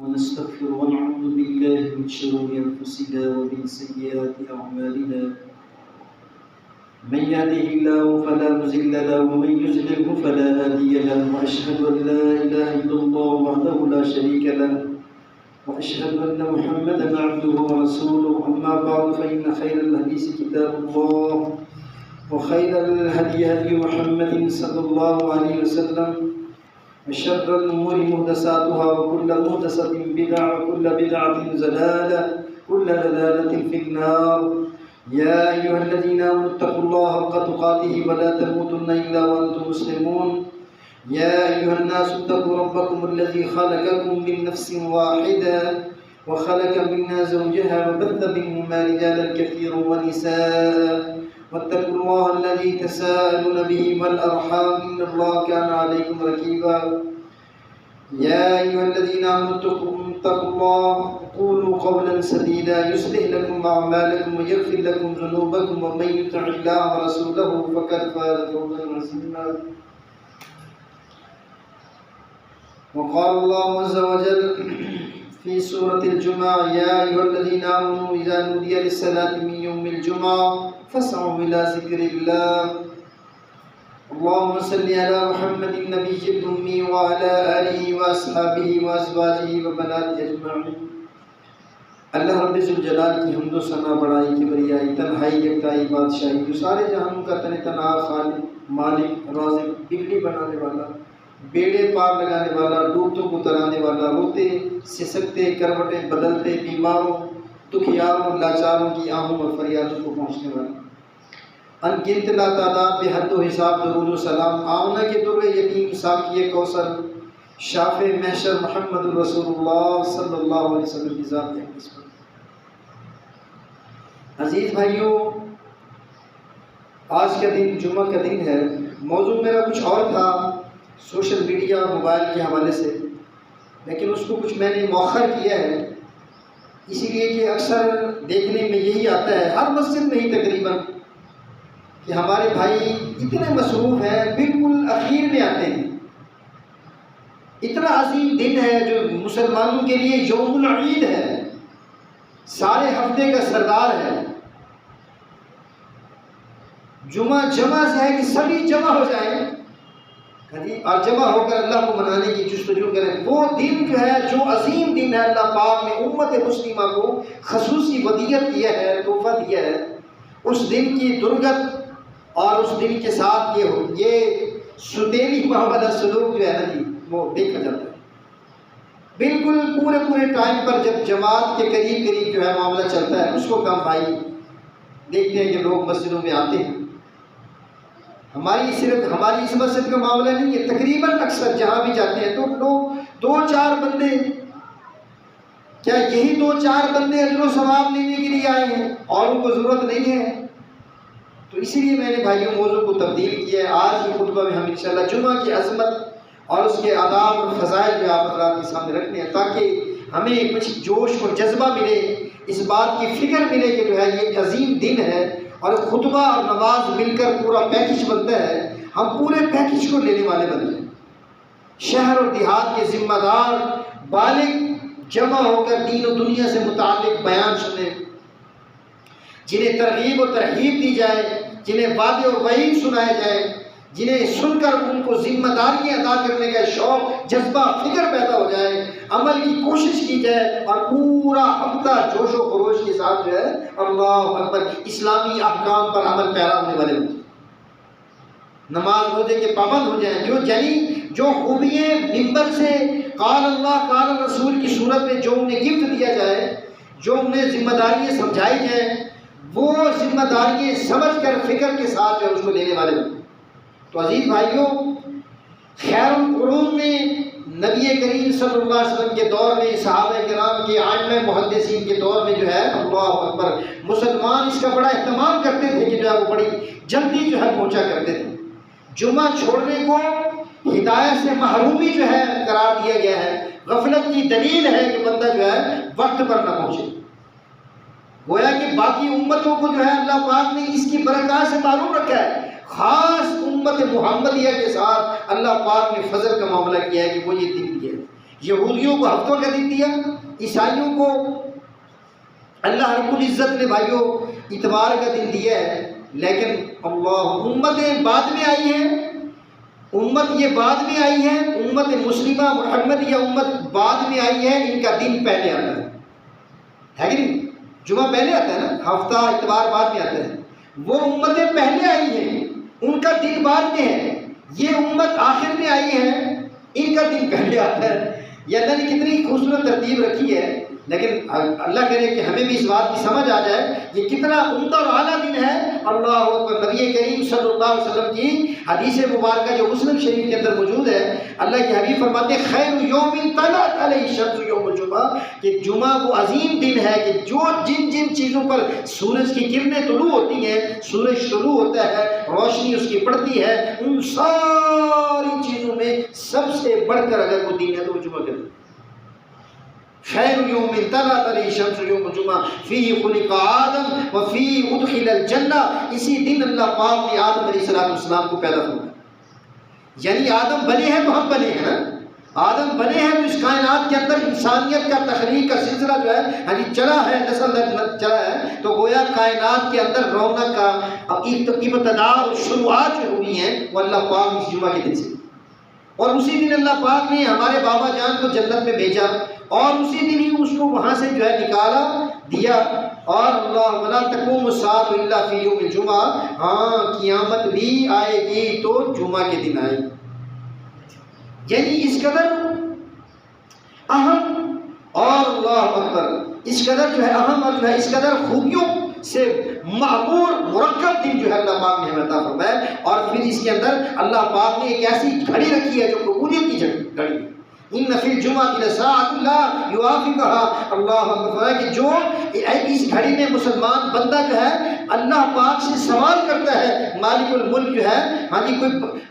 ونستغفر ونعوذ بالله من شرور أنفسنا ومن سيئات أعمالنا من يهده الله فلا مضل له ومن يضلل فلا هادي له وأشهد أن لا إله إلا الله وحده لا شريك له وأشهد أن محمدا عبده ورسوله أما بعد فإن خير الحديث كتاب الله وخير الهدي هدي محمد صلى الله عليه وسلم وشر الأمور محدثاتها وكل محدثة بدعة وكل بدعة ضلالة كل ضلالة في النار يا أيها الذين آمنوا اتقوا الله حق تقاته ولا تموتن إلا وأنتم مسلمون يا أيها الناس اتقوا ربكم الذي خلقكم من نفس واحدة وخلق منها زوجها وبث منهما رجالا كثيرا ونساء واتقوا الله الذي تساءلون به والأرحام إن الله كان عليكم رقيبا يا أيها الذين آمنوا اتقوا الله قولوا قولا سديدا يصلح لكم أعمالكم ويغفر لكم ذنوبكم ومن يطع الله ورسوله فقد فاز فوزا عظيما وقال الله عز وجل في سورة الجمعة يا أيها الذين آمنوا إذا نودي للصلاة من يوم الجمعة فاسعوا إلى ذكر الله اللهم صل على محمد النبي الأمي وعلى آله وأصحابه وأزواجه وبناته أجمعين اللہ رب ذوالجلال کی حمد و ثنا بڑائی کبریائی تنہائی یکتائی بادشاہی جو سارے جہانوں کا تن تنہا خالق مالک رازق بگڑی بنانے والا بیڑے پار لگانے والا ڈوبتوں کو ترانے والا روتے سسکتے کروٹیں بدلتے بیماروں دکھیاروں لاچاروں کی آہوں اور فریادوں کو پہنچنے والا ان گنت لا تعداد بے حد و حساب درود و سلام آمنہ کے در یتیم ساقی کوثر شافع محشر محمد رسول اللہ صلی اللہ علیہ وسلم کی ذات اقدس پر عزیز بھائیوں، آج کا دن جمعہ کا دن ہے۔ موضوع میرا کچھ اور تھا سوشل میڈیا اور موبائل کے حوالے سے، لیکن اس کو کچھ میں نے مؤخر کیا ہے، اسی لیے کہ اکثر دیکھنے میں یہی آتا ہے ہر مسجد میں ہی تقریباً کہ ہمارے بھائی اتنے مصروف ہیں بالکل اخیر میں آتے ہیں۔ اتنا عظیم دن ہے جو مسلمانوں کے لیے یوم العید ہے، سارے ہفتے کا سردار ہے۔ جمعہ جمعہ سے ہے کہ سبھی جمع ہو جائیں اور جمع ہو کر اللہ کو منانے کی جستجو کریں۔ وہ دن جو ہے جو عظیم دن ہے، اللہ پاک نے امت مسلمہ کو خصوصی ودیت کیا ہے، تحفہ دیا ہے۔ اس دن کی درگت اور اس دن کے ساتھ یہ ستیلی محبت سلوک جو ہے نا جی وہ دیکھا جاتا ہے۔ بالکل پورے ٹائم پر جب جماعت کے قریب جو ہے معاملہ چلتا ہے اس کو کم بھائی دیکھتے ہیں کہ لوگ مسجدوں میں آتے ہیں۔ صرف ہماری اس مسجد کا معاملہ نہیں ہے، تقریباً اکثر جہاں بھی جاتے ہیں تو لوگ 2-4 بندے، کیا یہی 2-4 بندے اجر و ثواب لینے کے لیے آئے ہیں اور ان کو ضرورت نہیں ہے؟ تو اسی لیے میں نے بھائیوں موضوع کو تبدیل کیا ہے۔ آج کی خطبہ میں ہم انشاءاللہ جمعہ کی عظمت اور اس کے آداب اور فضائل جو آپ حضرات کے سامنے رکھنے ہیں تاکہ ہمیں کچھ جوش اور جذبہ ملے، اس بات کی فکر ملے کہ جو ہے یہ عظیم دن ہے اور خطبہ اور نماز مل کر پورا پیکج بنتا ہے، ہم پورے پیکج کو لینے والے بنتے ہیں۔ شہر اور دیہات کے ذمہ دار بالغ جمع ہو کر دین و دنیا سے متعلق بیان سنیں، جنہیں ترغیب و ترہیب دی جائے، جنہیں وعدے اور وعید سنائے جائے، جنہیں سن کر ان کو ذمہ داریاں ادا کرنے کا شوق جذبہ فکر پیدا ہو جائے، عمل کی کوشش کی جائے اور پورا ہفتہ جوش و خروش کے ساتھ جو ہے اللہ اکبر اسلامی احکام پر عمل پیرا ہونے والے ہوں، نماز روزے کے پابند ہو جائیں، جو خوبیاں منبر سے قال اللہ قال رسول کی صورت میں جو انہیں گفٹ دیا جائے، جو انہیں ذمہ داریاں سمجھائی جائیں، وہ ذمہ داریاں سمجھ کر فکر کے ساتھ جو ہے اس کو لینے والے ہوں۔ تو عزیز بھائیوں، خیر القرون میں نبی کریم صلی اللہ علیہ وسلم کے دور میں، صحابہ کرام کے ائمہ محدثین کے دور میں جو ہے اللہ اکبر مسلمان اس کا بڑا اہتمام کرتے تھے کہ جو ہے وہ بڑی جلدی جو ہے پہنچا کرتے تھے۔ جمعہ چھوڑنے کو ہدایت سے محرومی جو ہے قرار دیا گیا ہے، غفلت کی دلیل ہے کہ بندہ جو ہے وقت پر نہ پہنچے۔ گویا کہ باقی امتوں کو جو ہے اللہ پاک نے اس کی برکات سے معلوم رکھا ہے، خاص امت محمدیہ کے ساتھ اللہ پاک نے فضل کا معاملہ کیا ہے کہ وہ یہ دن دیا ہے یہودیوں کو ہفتوں کا دن دیا، عیسائیوں کو اللہ رب العزت نے بھائیوں اتوار کا دن دیا ہے، لیکن اللہ امتیں بعد میں آئی ہیں، امت یہ بعد میں آئی ہے، امت مسلمہ محمدیہ امت بعد میں آئی ہے، ان کا دن پہلے آتا ہے کہ نہیں؟ جمعہ پہلے آتا ہے نا، ہفتہ اتوار بعد میں آتا ہے، وہ امتیں پہلے آئی ہیں ان کا دن بعد میں ہے، یہ امت آخر میں آئی ہے ان کا دن پہلے آتا ہے۔ یہ اللہ نے کتنی خوبصورت ترتیب رکھی ہے، لیکن اللہ کرے کہ ہمیں بھی اس بات کی سمجھ آ جائے یہ کتنا عمدہ اور اعلیٰ دن ہے۔ اللہ اکبر، نبی کریم صلی اللہ علیہ وسلم کی حدیث مبارکہ جو مسلم شریف کے اندر موجود ہے، اللہ کے حبیب فرماتے ہیں خیر یوم طلعت علیہ الشمس یوم الجمعہ، کہ جمعہ وہ عظیم دن ہے کہ جو جن چیزوں پر سورج کی کرنیں طلوع ہوتی ہیں، سورج طلوع ہوتا ہے، روشنی اس کی پڑتی ہے، ان ساری چیزوں میں سب سے بڑھ کر اگر کوئی دن ہے تو وہ جمعہ کا دن۔ خیر یوم طلعت علیہ الشمس یوم الجمعہ فیہ خلق آدم وفیہ ادخل الجنہ، اسی دن اللہ پاک نے آدم علیہ السلام کو پیدا فرمایا، یعنی آدم بنے ہیں تو ہم بنے ہیں نا، آدم بنے ہیں تو اس کائنات کے اندر انسانیت کا تخلیق کا سلسلہ جو ہے چلا ہے، نسل چلا ہے، تو گویا کائنات کے اندر رونق کا ابتدا اور شروعات جو ہوئی ہیں وہ اللہ پاک اس جمعہ کے دن سے، اور اسی دن اللہ پاک نے ہمارے بابا جان کو جنت میں بھیجا، اور اسی دن ہی اس کو وہاں سے جو ہے نکالا دیا، اور اللہ ولا تقوم الساعۃ الا فی یوم الجمعہ، ہاں قیامت بھی آئے گی تو جمعہ کے دن آئے گی۔ یعنی اس قدر اہم اور اللہ اکبر اس قدر جو ہے اہم اور جو ہے اس قدر خوبیوں سے معمور مرکب دن جو ہے اللہ پاک نے ہمیں عطا فرمایا، اور پھر اس کے اندر اللہ پاک نے ایک ایسی گھڑی رکھی ہے جو قبولیت کی گھڑی، ان فی الجمعۃ لساعۃ لا یوافقها، اللہ اکبر، کہ جو اس گھڑی میں مسلمان بندہ جو ہے اللہ پاک سے سوال کرتا ہے، مالک الملک جو ہے، ہاں جی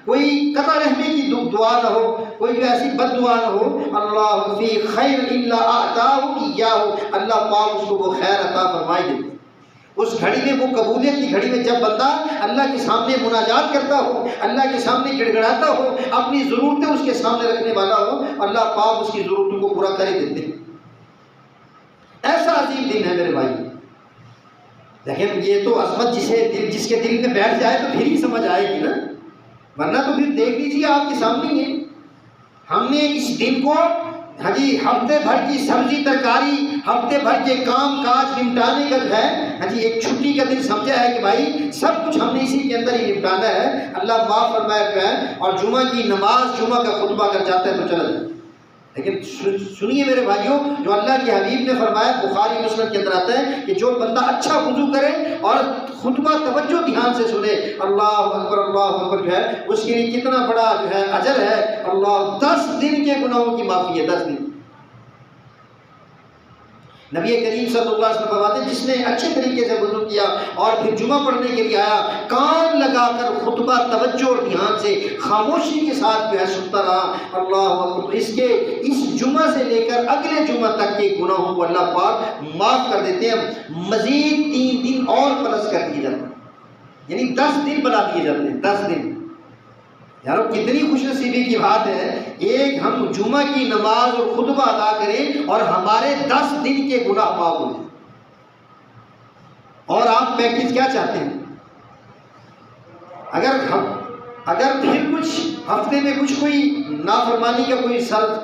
کوئی قطع رحمی کی دعا نہ ہو، کوئی جو ایسی بد دعا نہ ہو، اللہ فی خیر الا اعطاہ ایاہ، اللہ پاک اس کو وہ خیر عطا فرمائے دیتے ہیں۔ اس گھڑی میں، وہ قبولیت کی گھڑی میں جب بندہ اللہ کے سامنے مناجات کرتا ہو، اللہ کے سامنے گڑ گڑاتا ہو، اپنی ضرورتیں اس کے سامنے رکھنے والا ہو، اللہ پاک اس کی ضرورتوں کو پورا کر ہی دیتے ہیں۔ ایسا عظیم دن ہے میرے بھائی، لیکن یہ تو عظمت جس کے دل میں بیٹھ جائے تو پھر ہی سمجھ آئے گی نا، ورنہ تو پھر دیکھ لیجیے آپ کے سامنے ہی ہم نے اس دن کو ہاں جی ہفتے بھر کی سبزی ترکاری، ہفتے بھر کے کام کاج نمٹانے کا جو ہے ہاں جی ایک چھٹی کا دن سمجھا ہے کہ بھائی سب کچھ ہم نے اسی کے اندر ہی نمٹانا ہے، اللہ معاف فرمائے ہے، اور جمعہ کی نماز، جمعہ کا خطبہ اگر جاتا ہے تو چلا جائے۔ لیکن سنیے میرے بھائیوں، جو اللہ کے حبیب نے فرمایا، بخاری مسلم کے اندر آتا ہے کہ جو بندہ اچھا وضو کرے اور خطبہ توجہ دھیان سے سنے، اللہ اکبر جو ہے اس کے لیے کتنا بڑا جو ہے اجر ہے، اللہ 10 دن کے گناہوں کی معافی ہے، 10 دن۔ نبی کریم صلی اللہ علیہ وسلم فرماتے ہیں جس نے اچھے طریقے سے وضو کیا اور پھر جمعہ پڑھنے کے لیے آیا، کان لگا کر خطبہ توجہ اور دھیان سے خاموشی کے ساتھ جو ہے سنتا رہا، اللہ اکبر، اس جمعہ سے لے کر اگلے جمعہ تک کے گناہوں کو اللہ پاک معاف کر دیتے ہیں، مزید 3 دن اور پلس کر دیے جاتے ہیں، یعنی 10 دن بنا دیے جاتے ہیں، 10 دن۔ یارو کتنی خوش نصیبی کی بات ہے، ایک ہم جمعہ کی نماز اور خطبہ ادا کریں اور ہمارے 10 دن کے گناہ معاف ہو جائیں، اور آپ پیکج کیا چاہتے ہیں؟ اگر پھر کچھ ہفتے میں کچھ کوئی نافرمانی کا کوئی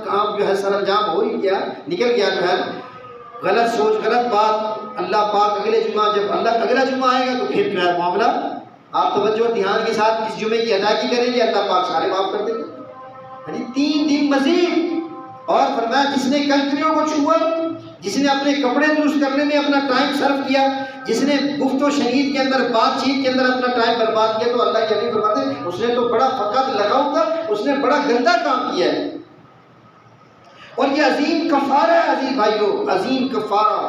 کام جو ہے سر انجام ہو ہی گیا، نکل گیا جو ہے غلط سوچ غلط بات، اللہ پاک اگلے جمعہ جب اگلا جمعہ آئے گا تو پھر جو ہے معاملہ آپ توجہ اور دھیان کے ساتھ اس جمعے کی ادائیگی کریں گے، اللہ پاک سارے معاف کر دیں گے۔ یعنی 3 دن مزید، اور فرمایا جس نے کنکریوں کو چھوا، جس نے اپنے کپڑے درست کرنے میں اپنا ٹائم صرف کیا، جس نے گفت و شنید کے اندر، بات چیت کے اندر اپنا ٹائم برباد کیا، تو اللہ کے حبیب فرماتے ہیں اس نے تو بڑا فقط لگاؤ تھا، اس نے بڑا گندا کام کیا ہے۔ اور یہ عظیم کفارہ ہے عزیز بھائیوں، عظیم کفارہ،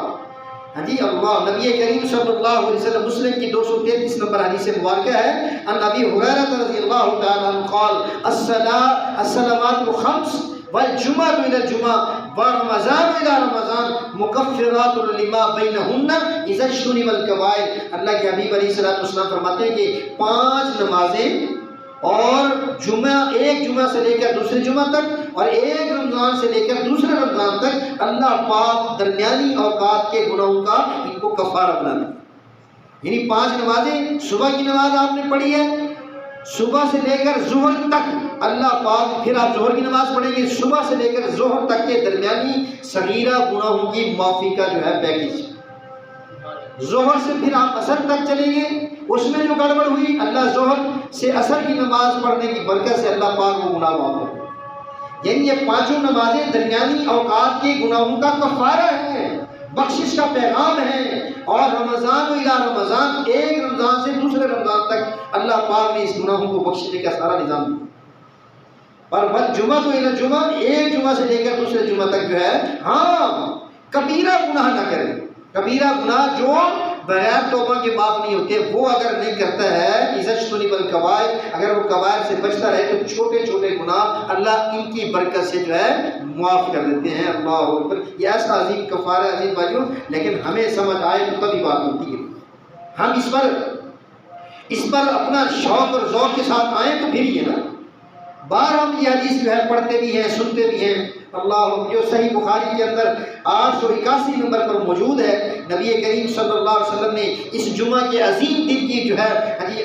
ہاں جی اللہ نبی کریم صلی اللہ علیہ وسلم، مسلم کی 233 نمبر حدیث مبارکہ ہے، ان ابی ہریرہ رضی اللہ تعالی عنہ قال الصلوات الخمس والجمعہ الى الجمعہ ورمضان الى رمضان مکفرات لما بینہن اذا اجتنب الکبائر۔ اللہ کے حبیب علیہ السلام فرماتے ہیں کہ 5 نمازیں اور ایک جمعہ سے لے کر دوسرے جمعہ تک اور ایک رمضان سے لے کر دوسرے رمضان تک اللہ پاک درمیانی اوقات کے گناہوں کا ان کو کفارہ بنا دیا۔ یعنی 5 نمازیں، صبح کی نماز آپ نے پڑھی ہے، صبح سے لے کر ظہر تک اللہ پاک، پھر آپ ظہر کی نماز پڑھیں گے، صبح سے لے کر ظہر تک کے درمیانی صغیرہ گناہوں کی معافی کا جو ہے پیکیج۔ ظہر سے پھر آپ عصر تک چلیں گے، اس میں جو گڑبڑ ہوئی اللہ ظہر سے عصر کی نماز پڑھنے کی برکت سے اللہ پاک کو گناہ معاف کرے۔ یعنی یہ 5 نمازیں درمیانی اوقات کے گناہوں کا کفارہ ہے، بخشش کا پیغام ہے۔ اور رمضان و الی رمضان، ایک رمضان سے دوسرے رمضان تک اللہ پاک نے اس گناہوں کو بخشنے کا سارا نظام دیا۔ اور بس جمعہ تو الی جمعہ، ایک جمعہ سے لے کر دوسرے جمعہ تک جو ہے، ہاں کبیرہ گناہ نہ کرے۔ کبیرہ گناہ جو بغیر توبہ کے معاف نہیں ہوتے، وہ اگر نہیں کرتا ہے، اجتنب الکبائر، اگر وہ کبائر سے بچتا رہے تو چھوٹے چھوٹے گناہ اللہ ان کی برکت سے جو ہے معاف کر دیتے ہیں۔ اللہ اکبر، یہ ایسا عظیم کفارہ ہے عظیم بھائیوں، لیکن ہمیں سمجھ آئے تو تبھی بات ہوتی ہے۔ ہم اس پر اپنا شوق اور ذوق کے ساتھ آئیں تو پھر یہ نا، بار ہم یہ حدیث جو ہے پڑھتے بھی ہیں، سنتے بھی ہیں۔ اللہ جو صحیح بخاری کے اندر 881 نمبر پر موجود ہے، نبی کریم صلی اللہ علیہ وسلم نے اس جمعہ کے عظیم دن کی جو ہے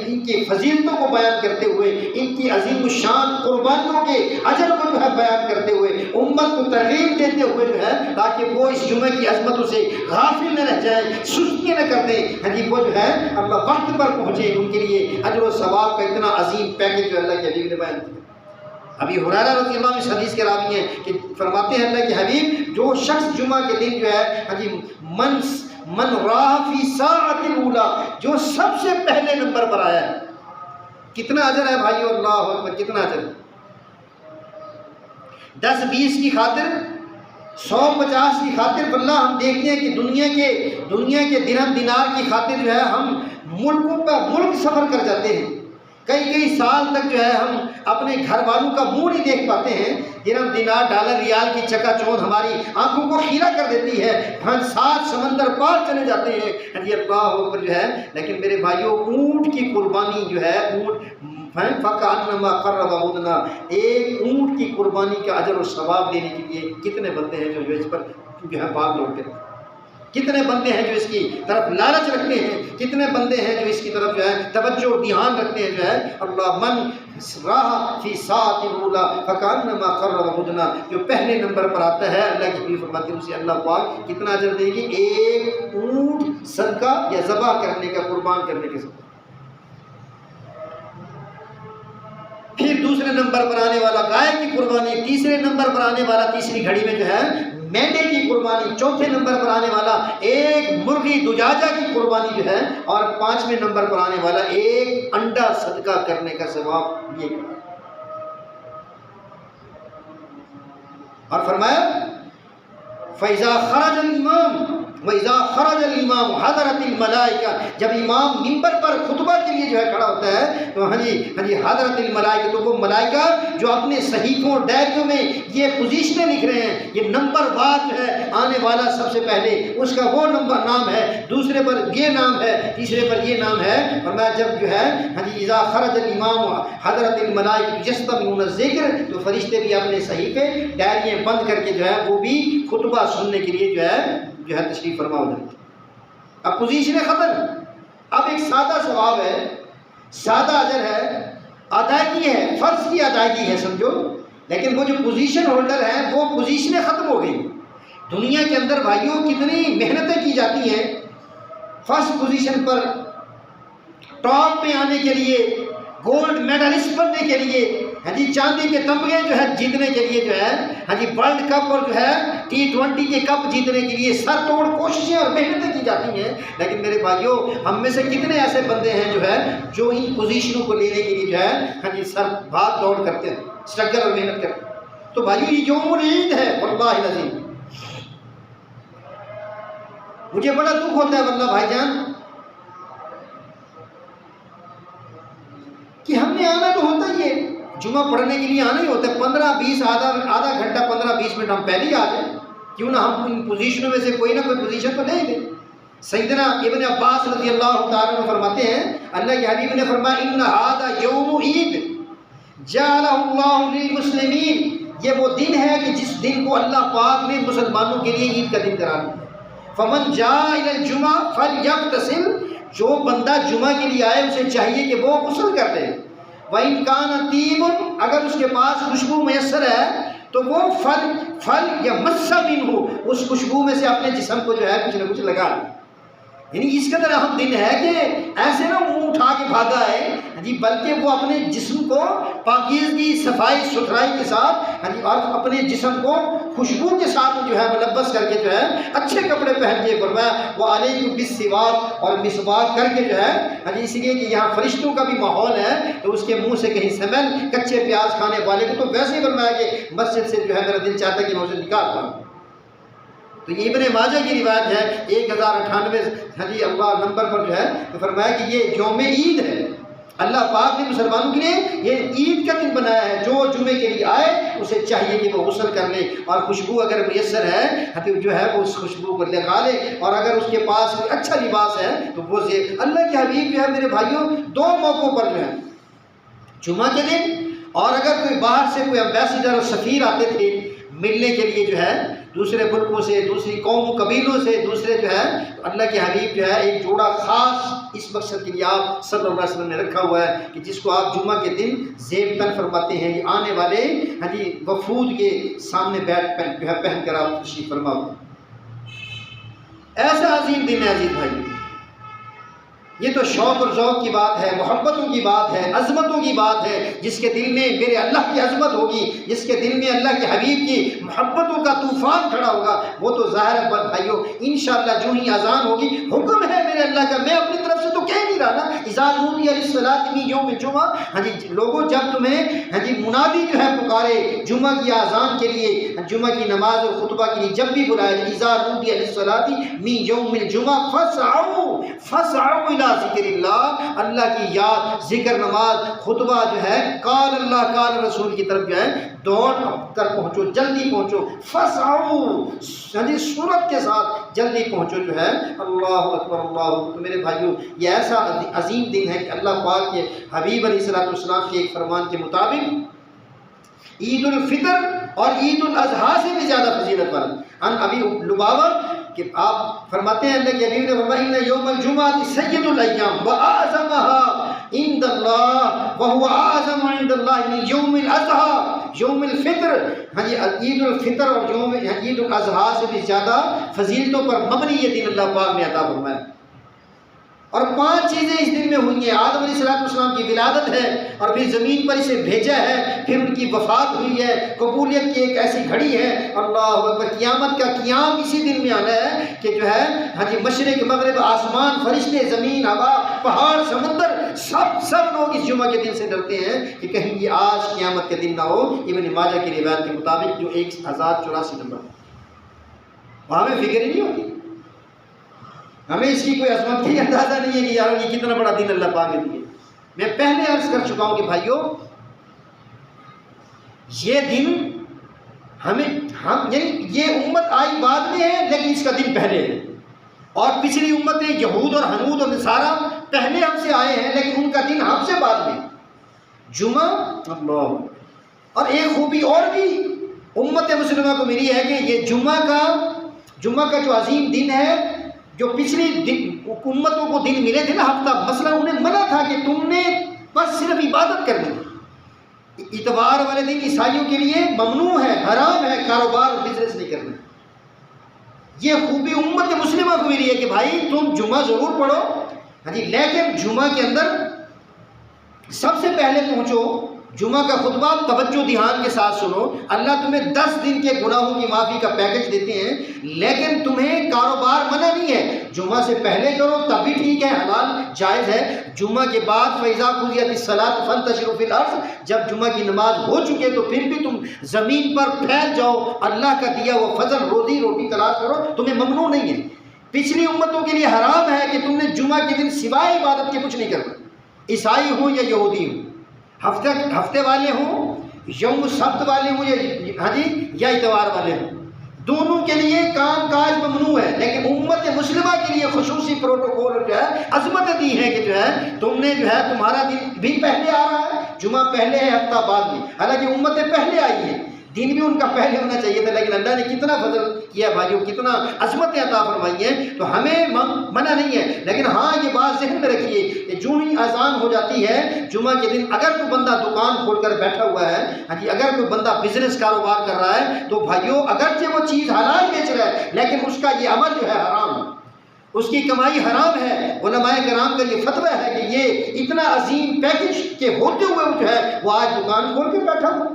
ان کی فضیلتوں کو بیان کرتے ہوئے، ان کی عظیم الشان قربانیوں کے اجر کو جو ہے بیان کرتے ہوئے، امت کو ترغیب دیتے ہوئے جو ہے تاکہ وہ اس جمعہ کی عظمتوں سے غافل نہ رہ جائیں، سستی نہ کر دیں، وہ جو ہے اللہ وقت پر پہنچے، ان کے لیے اجر و ثواب کا اتنا عظیم پیکج جو اللہ کے حبیب نے بیان کیا۔ ابھی ہریرہ رضی اللہ عنہ اس حدیث کے راوی ہیں کہ فرماتے ہیں اللہ کے حبیب، جو شخص جمعہ کے دن جو ہے من راہ فی ساعۃ الاولی، جو سب سے پہلے نمبر پر آیا ہے، کتنا اجر ہے بھائیو، اللہ اکبر، کتنا اجر، 10-20 کی خاطر، 100-50 کی خاطر، واللہ ہم دیکھتے ہیں کہ دنیا کے درہم دینار کی خاطر جو ہے ہم ملک سفر کر جاتے ہیں، کئی سال تک جو ہے ہم اپنے گھر والوں کا منہ نہیں دیکھ پاتے ہیں، درہم دینار ڈالر ریال کی چکا چوندھ ہماری آنکھوں کو خیرہ کر دیتی ہے، ہم 7 سمندر پار چلے جاتے ہیں، اللہ اوپر جو ہے، لیکن میرے بھائیوں اونٹ کی قربانی جو ہے، اونٹ فَكَأَنَّمَا قَرَّبَ بُدْنًا، ایک اونٹ کی قربانی کا اجر و ثواب لینے کے لیے کتنے بندے ہیں جو اس پر جو ہے بات لوٹتے ہیں، کتنے بندے ہیں جو اس کی طرف لالچ رکھتے ہیں، کتنے بندے ہیں جو اس کی طرف جو ہے توجہ اور دھیان رکھتے ہیں، جو ہے اللہ من راہ فی ساعۃ الاولی فکانما قرب بدنا، جو پہلے نمبر پر آتا ہے، اللہ کی حبیب فرماتے ہیں اسے اللہ پاک کتنا اجر دے گی، ایک اونٹ صدقہ یا ذبح کرنے کا، قربان کرنے کے ساتھ۔ پھر دوسرے نمبر پر آنے والا گائے کی قربانی، تیسرے نمبر پر آنے والا تیسری گھڑی میں جو ہے مینڈے کی قربانی، چوتھے نمبر پر آنے والا ایک مرغی دجاجہ کی قربانی جو ہے، اور 5ویں نمبر پر آنے والا ایک انڈا صدقہ کرنے کا ثواب یہ کرا۔ اور فرمایا فَإِذَا خَرَجَ الْإِمَامُ وَإِذَا خَرَجَ الْإِمَامُ حَضَرَتِ الْمَلَائِكَةُ، جب امام منبر پر خطبہ کے لیے جو ہے کھڑا ہوتا ہے تو حضرت الملائکہ، تو وہ ملائکہ جو اپنے صحیفوں ڈائریوں میں یہ پوزیشنیں لکھ رہے ہیں، یہ نمبر وار جو ہے آنے والا سب سے پہلے اس کا وہ نمبر نام ہے، دوسرے پر یہ نام ہے، تیسرے پر یہ نام ہے، اور میں جب جو ہے اذا خرج الامام حضرت الملائکہ یستمعون الذکر، تو فرشتے بھی اپنے صحیفے ڈائریاں بند کر کے جو ہے وہ بھی خطبہ سننے کے لیے جو ہے تشریف فرما ہو جاتے۔ اب پوزیشن ختم، اب ایک سادہ ثواب ہے، سادہ اجر ہے، ادائیگی ہے، فرض کی ادائیگی ہے سمجھو، لیکن وہ جو پوزیشن ہولڈر ہیں وہ پوزیشنیں ختم ہو گئی۔ دنیا کے اندر بھائیوں کتنی محنتیں کی جاتی ہیں فرسٹ پوزیشن پر، ٹاپ پہ آنے کے لیے، گولڈ میڈلسٹ بننے کے لیے، چاندی کے تمغے جو ہے جیتنے کے لیے، جو ہے ورلڈ کپ اور جو ہے T20 کے کپ جیتنے کے لیے سر توڑ کوششیں اور محنتیں کی جاتی ہیں، لیکن میرے بھائیوں ہم میں سے کتنے ایسے بندے ہیں جو ان پوزیشنوں کو لینے کے لیے جو ہے سر بھاگ دوڑ کرتے ہیں، اسٹرگل اور محنت کرتے ہیں۔ تو بھائیوں یہ یوم العید ہے، واللہ العظیم مجھے بڑا دکھ ہوتا ہے واللہ بھائی جان کہ ہم نے آنا تو ہوتا ہی ہے، جمعہ پڑھنے کے لیے آنا ہی ہوتا ہے، 15-20 آدھا گھنٹہ 15-20 منٹ ہم پہلے ہی آ جائیں، کیوں نہ ہم ان پوزیشنوں میں سے کوئی نہ کوئی پوزیشن تو لے لیں۔ سیدنا ابن عباس رضی اللہ تعالیٰ عنہ فرماتے ہیں، اللہ کے حبیب نے فرمایا ان ھذا یوم عید جعلہ اللہ للمسلمین، یہ وہ دن ہے کہ جس دن کو اللہ پاک نے مسلمانوں کے لیے عید کا دن قرار دیا۔ فمن جاء الی الجمعہ فلیغتسل، جو بندہ جمعہ کے لیے آئے اسے چاہیے کہ وہ غسل کر لے۔ وَإِن كَانَ طِيبٌ، اگر اس کے پاس خوشبو میسر ہے تو وہ فل یا مس منہ، اس خوشبو میں سے اپنے جسم کو جو ہے کچھ نہ کچھ لگا لے۔ یعنی اس قدر اہم دن ہے کہ ایسے نہ منہ اٹھا کے بھاگا ہے جی، بلکہ وہ اپنے جسم کو پاکیزگی، صفائی ستھرائی کے ساتھ اور اپنے جسم کو خوشبو کے ساتھ جو ہے ملبس کر کے جو ہے اچھے کپڑے پہن کے فرمایا وہ علیکم بالسواک، اور مسواک کر کے جو ہے اس لیے کہ یہاں فرشتوں کا بھی ماحول ہے تو اس کے منہ سے کہیں سمیل کچے پیاز کھانے والے کو تو ویسے ہی فرمایا کہ مسجد سے جو ہے میرا دل چاہتا ہے کہ میں اسے نکال پاؤں۔ تو یہ ابن ماجہ کی روایت ہے 1098 اللہ نمبر پر جو ہے تو فرمایا کہ یہ یوم عید ہے، اللہ پاک نے مسلمانوں کے لیے یہ عید کا دن بنایا ہے۔ جو جمعے کے لیے آئے اسے چاہیے کہ وہ غسل کر لے، اور خوشبو اگر میسر ہے جو ہے وہ اس خوشبو کو لگا لے، اور اگر اس کے پاس کوئی اچھا لباس ہے تو وہ اللہ کے حبیب جو ہے میرے بھائیوں دو موقعوں پر جو ہے جمعہ کے دن، اور اگر کوئی باہر سے کوئی امبیسڈر اور سفیر آتے تھے ملنے کے لیے جو ہے دوسرے ملکوں سے، دوسری قوم قبیلوں سے، دوسرے جو ہے اللہ کے حبیب جو ہے ایک جوڑا خاص اس مقصد کے لیے آپ صلی اللہ علیہ وسلم نے رکھا ہوا ہے کہ جس کو آپ جمعہ کے دن زیب تن فرماتے ہیں، یہ آنے والے وفود کے سامنے بیٹھ جو ہے پہن کر آپ تشریف فرماؤ۔ ایسا عظیم دن ہے عزیز بھائی، یہ تو شوق اور ذوق کی بات ہے، محبتوں کی بات ہے، عظمتوں کی بات ہے۔ جس کے دل میں میرے اللہ کی عظمت ہوگی، جس کے دل میں اللہ کے حبیب کی محبتوں کا طوفان کھڑا ہوگا، وہ تو ظاہر ہے بھائیوں انشاءاللہ جو ہی اذان ہوگی، حکم ہے میرے اللہ کا، میں اپنی طرف سے تو کہہ نہیں رہا نا، اذا نودی للصلاۃ من یوم الجمعہ، لوگوں جب تمہیں منادی جو ہے پکارے جمعہ کی اذان کے لیے، جمعہ کی نماز اور خطبہ کے لیے جب بھی بلایا جائے، اذا نودی للصلاۃ من یوم الجمعہ فاسعوا ذکر اللہ، اللہ کی یاد، ذکر، نماز، خطبہ جو ہے قال اللہ قال رسول کی طرف جو ہے دوڑ کر پہنچو، جلدی پہنچو، فسعوا سرعت کے ساتھ جلدی پہنچو جو ہے۔ اللہ اکبر اللہ اکبر۔ تو میرے بھائیوں یہ ایسا عظیم دن ہے کہ اللہ پاک کے حبیب علیہ الصلوۃ والسلام کے ایک فرمان کے مطابق عید الفطر اور عید الاضحیٰ سے بھی زیادہ فضیلت والا۔ ان ابی لبابہ کہ آپ فرماتے ہیں اللہ کے حبیب نے فرمایا ان یوم الجمعہ سید الایام واعظمها عند اللہ وهو اعظم عند اللہ من یوم الاضحیٰ یوم الفطر۔ عید الفطر اور یوم عید الاضحیٰ سے بھی زیادہ فضیلتوں پر مبنی یہ دن اللہ پاک نے عطا فرمایا۔ اور 5 چیزیں اس دن میں ہوئی ہیں۔ آدم علیہ السلام کی ولادت ہے، اور پھر زمین پر اسے بھیجا ہے، پھر ان کی وفات ہوئی ہے، قبولیت کی ایک ایسی گھڑی ہے، اللہ اکبر، قیامت کا قیام اسی دن میں آنا ہے کہ جو ہے مشرق مغرب، آسمان، فرشتے، زمین، ہوا، پہاڑ، سمندر، سب لوگ اس جمعہ کے دن سے ڈرتے ہیں کہ کہیں یہ آج قیامت کے دن نہ ہو۔ ابن ماجہ کی روایت کے مطابق جو 1084 نمبر، وہاں میں فکر ہی نہیں ہوتی، ہمیں اس کی کوئی عظمت کی اندازہ نہیں ہے کہ یار یہ کتنا بڑا دن اللہ پاک نے دیا۔ میں پہلے عرض کر چکا ہوں کہ بھائیوں یہ دن یعنی یہ امت آئی بعد میں ہے لیکن اس کا دن پہلے ہے، اور پچھلی امتیں یہود اور حنود اور نصارہ پہلے ہم سے آئے ہیں لیکن ان کا دن ہم سے بعد میں۔ جمعہ اللہ، اور ایک خوبی اور بھی امت مسلمہ کو ملی ہے کہ یہ جمعہ کا جو عظیم دن ہے، جو پچھلی امتوں کو دن ملے تھے نا ہفتہ، مثلا انہیں منع تھا کہ تم نے بس صرف عبادت کرنی ہے۔ اتوار والے دن عیسائیوں کے لیے ممنوع ہے، حرام ہے، کاروبار اور بزنس نہیں کرنا۔ یہ خوبی امت مسلمہ کو ملی ہے کہ بھائی تم جمعہ ضرور پڑھو لیکن جمعہ کے اندر سب سے پہلے پہنچو، جمعہ کا خطبہ توجہ دھیان کے ساتھ سنو، اللہ تمہیں 10 دن کے گناہوں کی معافی کا پیکج دیتے ہیں، لیکن تمہیں کاروبار منع نہیں ہے، جمعہ سے پہلے کرو تب بھی ٹھیک ہے، حلال جائز ہے، جمعہ کے بعد فَإِذَا قُضِيَتِ الصَّلَاةُ فَانتَشِرُوا فِي الْأَرْضِ، جب جمعہ کی نماز ہو چکے تو پھر بھی تم زمین پر پھیل جاؤ، اللہ کا دیا وہ فضل روزی تلاش کرو، تمہیں ممنوع نہیں ہے۔ پچھلی امتوں کے لیے حرام ہے کہ تم نے جمعہ کے دن سوائے عبادت کے کچھ نہیں کرنا، عیسائی ہوں یا یہودی ہوں، ہفتے والے ہوں، یوم سبت والے ہوں یا اتوار والے ہوں، دونوں کے لیے کام کاج ممنوع ہے، لیکن امت مسلمہ کے لیے خصوصی پروٹوکول جو ہے عظمت دی ہے کہ جو ہے تم نے جو ہے تمہارا دن بھی پہلے آ رہا ہے، جمعہ پہلے ہے ہفتہ بعد میں، حالانکہ امتیں پہلے آئی ہیں، دین بھی ان کا پہلے ہونا چاہیے تھا، لیکن اللہ نے کتنا فضل کیا بھائیوں، کتنا عظمت عطا فرمائی ہے، تو ہمیں منع نہیں ہے، لیکن ہاں یہ بات ذہن میں رکھیے کہ جو ہی اذان ہو جاتی ہے جمعہ کے دن، اگر کوئی بندہ دکان کھول کر بیٹھا ہوا ہے، اگر کوئی بندہ بزنس کاروبار کر رہا ہے، تو بھائیوں اگرچہ وہ چیز حلال بیچ رہا ہے لیکن اس کا یہ عمل جو ہے حرام، اس کی کمائی حرام ہے۔ علماء کرام کا یہ فتویٰ ہے کہ یہ اتنا عظیم پیکج کے ہوتے ہوئے جو ہے وہ آج دکان کھول کے بیٹھا ہوا،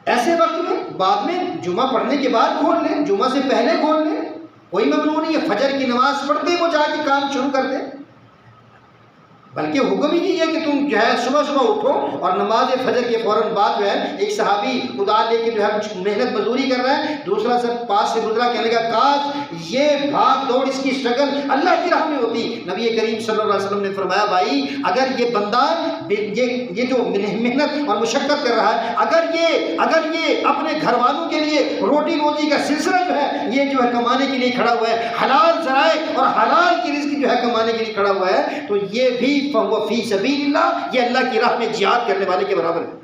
ایسے وقت میں بعد میں جمعہ پڑھنے کے بعد کھول لیں، جمعہ سے پہلے کھول لیں، کوئی ممنوع نہیں ہے، فجر کی نماز پڑھتے وہ جا کے کام شروع کر دیں، بلکہ حکم ہی یہ ہے کہ تم جو ہے صبح صبح اٹھو اور نماز فجر کے فوراً بعد جو ہے ایک صحابی خدا لے کے جو ہے محنت مزدوری کر رہا ہے، دوسرا سب پاس سے گزرا، کہنے کا کاش یہ بھاگ دوڑ اس کی اسٹرگل اللہ کی راہ میں ہوتی۔ نبی کریم صلی اللہ علیہ وسلم نے فرمایا بھائی اگر یہ بندہ یہ جو محنت اور مشقت کر رہا ہے، اگر یہ اپنے گھر والوں کے لیے روٹی روزی کا سلسلہ جو ہے یہ جو ہے کمانے کے لیے کھڑا ہوا ہے، حلال ذرائع اور حلال کی رزق جو ہے کمانے کے لیے کھڑا ہوا ہے، تو یہ بھی فَهُوَ فِي سَبِيلِ اللَّهِ، یہ اللہ کی راہ میں جہاد کرنے والے کے برابر ہے۔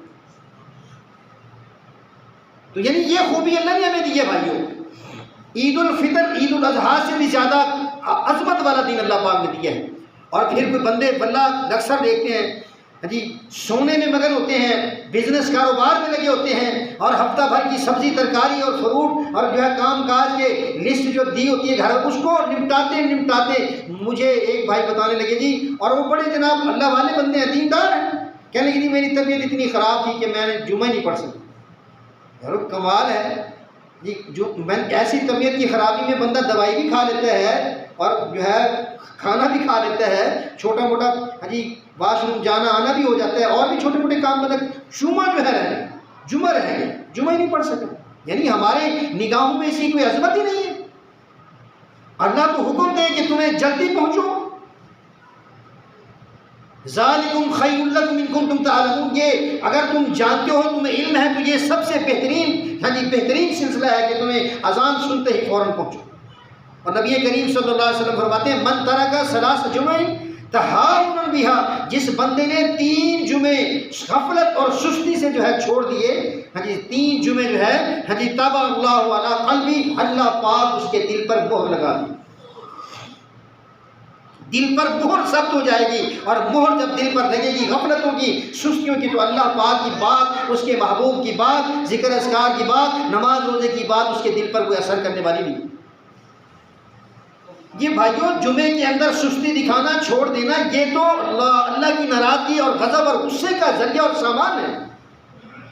تو یعنی یہ خوبی اللہ نے ہمیں دی ہے بھائیوں، عید الفطر عید الاضحیٰ سے بھی زیادہ عظمت والا دین اللہ پاک نے دیا ہے۔ اور پھر کوئی بندے واللہ اکثر دیکھتے ہیں جی سونے میں مگن ہوتے ہیں، بزنس کاروبار میں لگے ہوتے ہیں، اور ہفتہ بھر کی سبزی ترکاری اور فروٹ اور جو ہے کام کاج کے لسٹ جو دی ہوتی ہے گھر، اس کو نمٹاتے مجھے ایک بھائی بتانے لگے جی، اور وہ بڑے جناب اللہ والے بندے ہیں، دیندار ہیں، کہنے لگے جی میری طبیعت اتنی خراب تھی کہ میں نے جمعہ نہیں پڑھ سکا۔ یار کمال ہے جی، جو ایسی طبیعت کی خرابی میں بندہ دوائی بھی کھا لیتا ہے اور جو ہے کھانا بھی کھا لیتا ہے، چھوٹا موٹا جی واش روم جانا آنا بھی ہو جاتا ہے، اور بھی چھوٹے موٹے کام مطلب جمعہ جو ہے جمعہ رہ گیا، جمعہ ہی نہیں پڑھ سکا۔ یعنی ہمارے نگاہوں میں اسی کوئی عظمت ہی نہیں ہے۔ اللہ تو حکم دے کہ تمہیں جلدی پہنچو، ذالکم خیر لکم ان کنتم تعلمون، یہ اگر تم جانتے ہو تمہیں علم ہے تو یہ سب سے بہترین سلسلہ ہے کہ تمہیں اذان سنتے ہی فوراً پہنچو۔ اور نبی کریم صلی اللہ علیہ وسلم فرماتے ہیں من ترک ثلاث جمع تہاؤنا بها، جس بندے نے 3 جمعے غفلت اور سستی سے جو ہے چھوڑ دیے، 3 جمعے جو ہے طبع اللہ علی قلبی، اللہ پاک اس کے دل پر مہر لگا دی، دل پر مہر سخت ہو جائے گی، اور مہر جب دل پر لگے گی غفلتوں کی سستیوں کی، تو اللہ پاک کی بات، اس کے محبوب کی بات، ذکر اذکار کی بات، نماز روزے کی بات اس کے دل پر کوئی اثر کرنے والی نہیں۔ یہ بھائیوں جمعے کے اندر سستی دکھانا چھوڑ دینا، یہ تو اللہ کی ناراضگی اور غضب اور غصے کا ذریعہ اور سامان ہے۔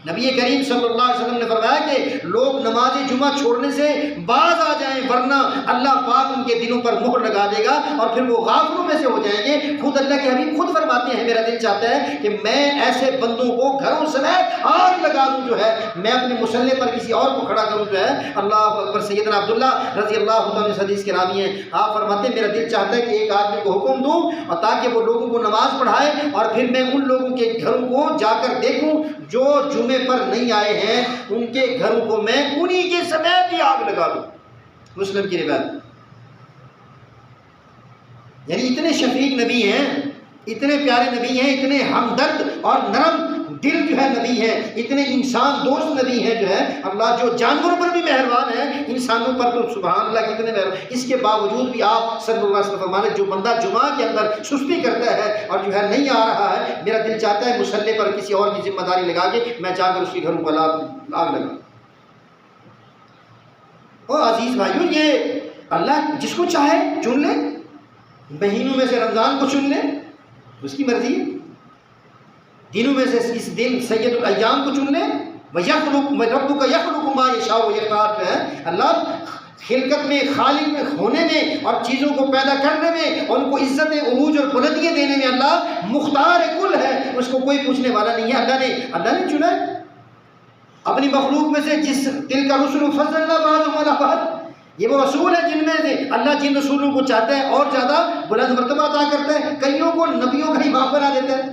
نبی کریم صلی اللہ علیہ وسلم نے فرمایا کہ لوگ نماز جمعہ چھوڑنے سے باز آ جائیں، ورنہ اللہ پاک ان کے دلوں پر مہر لگا دے گا اور پھر وہ غافلوں میں سے ہو جائیں گے۔ خود اللہ کے حبیب خود فرماتے ہیں میرا دل چاہتا ہے کہ میں ایسے بندوں کو گھروں سمیت آگ لگا دوں، جو ہے میں اپنے مسلح پر کسی اور کو کھڑا کروں، جو ہے اللہ اکبر۔ سیدنا عبداللہ رضی اللہ عنہ حدیث کے راوی ہیں، آپ فرماتے ہیں میرا دل چاہتا ہے کہ ایک آدمی کو حکم دوں اور تاکہ وہ لوگوں کو نماز پڑھائے، اور پھر میں ان لوگوں کے گھروں کو جا کر دیکھوں جو جمعے پر نہیں آئے ہیں، ان کے گھروں کو میں انہی کے سمیت ہی آگ لگا دوں۔ مسلم کی روایت۔ یعنی اتنے شفیق نبی ہیں، اتنے پیارے نبی ہیں، اتنے ہمدرد اور نرم دل جو ہے نبی ہیں، اتنے انسان دوست نبی ہیں، جو ہے اللہ جو جانوروں پر بھی مہربان ہے، انسانوں پر تو سبحان اللہ کتنے مہربان۔ اس کے باوجود بھی آپ صلی اللہ علیہ وسلم فرمانے جو بندہ جمعہ کے اندر سستی کرتا ہے اور جو ہے نہیں آ رہا ہے، میرا دل چاہتا ہے مسلح پر کسی اور کی ذمہ داری لگا کے میں جا کر اس کے گھروں کو آگ لگا۔ اور عزیز بھائیوں یہ اللہ جس کو چاہے چن لے، مہینوں میں سے رمضان کو چن لے، اس کی مرضی ہے، دنوں میں سے اس دن سید الایام کو چن لے، رَبُّكَ يَخْلُقُ مَا يَشَاءُ وَيَخْتَارُ، جو ہے اللہ خلقت میں، خالق میں ہونے میں اور چیزوں کو پیدا کرنے میں اور ان کو عزت عروج اور بلندیاں دینے میں اللہ مختار کل ہے، اس کو کوئی پوچھنے والا نہیں ہے۔ اللہ نے چنا ہے اپنی مخلوق میں سے، جس دل کا رسول فضلنا بعضهم علی بعض، یہ وہ رسول ہے جن میں سے اللہ جن رسولوں کو چاہتا ہے اور زیادہ بلند مرتبہ عطا کرتا ہے، کئیوں کو نبیوں کا امام بنا دیتا ہے۔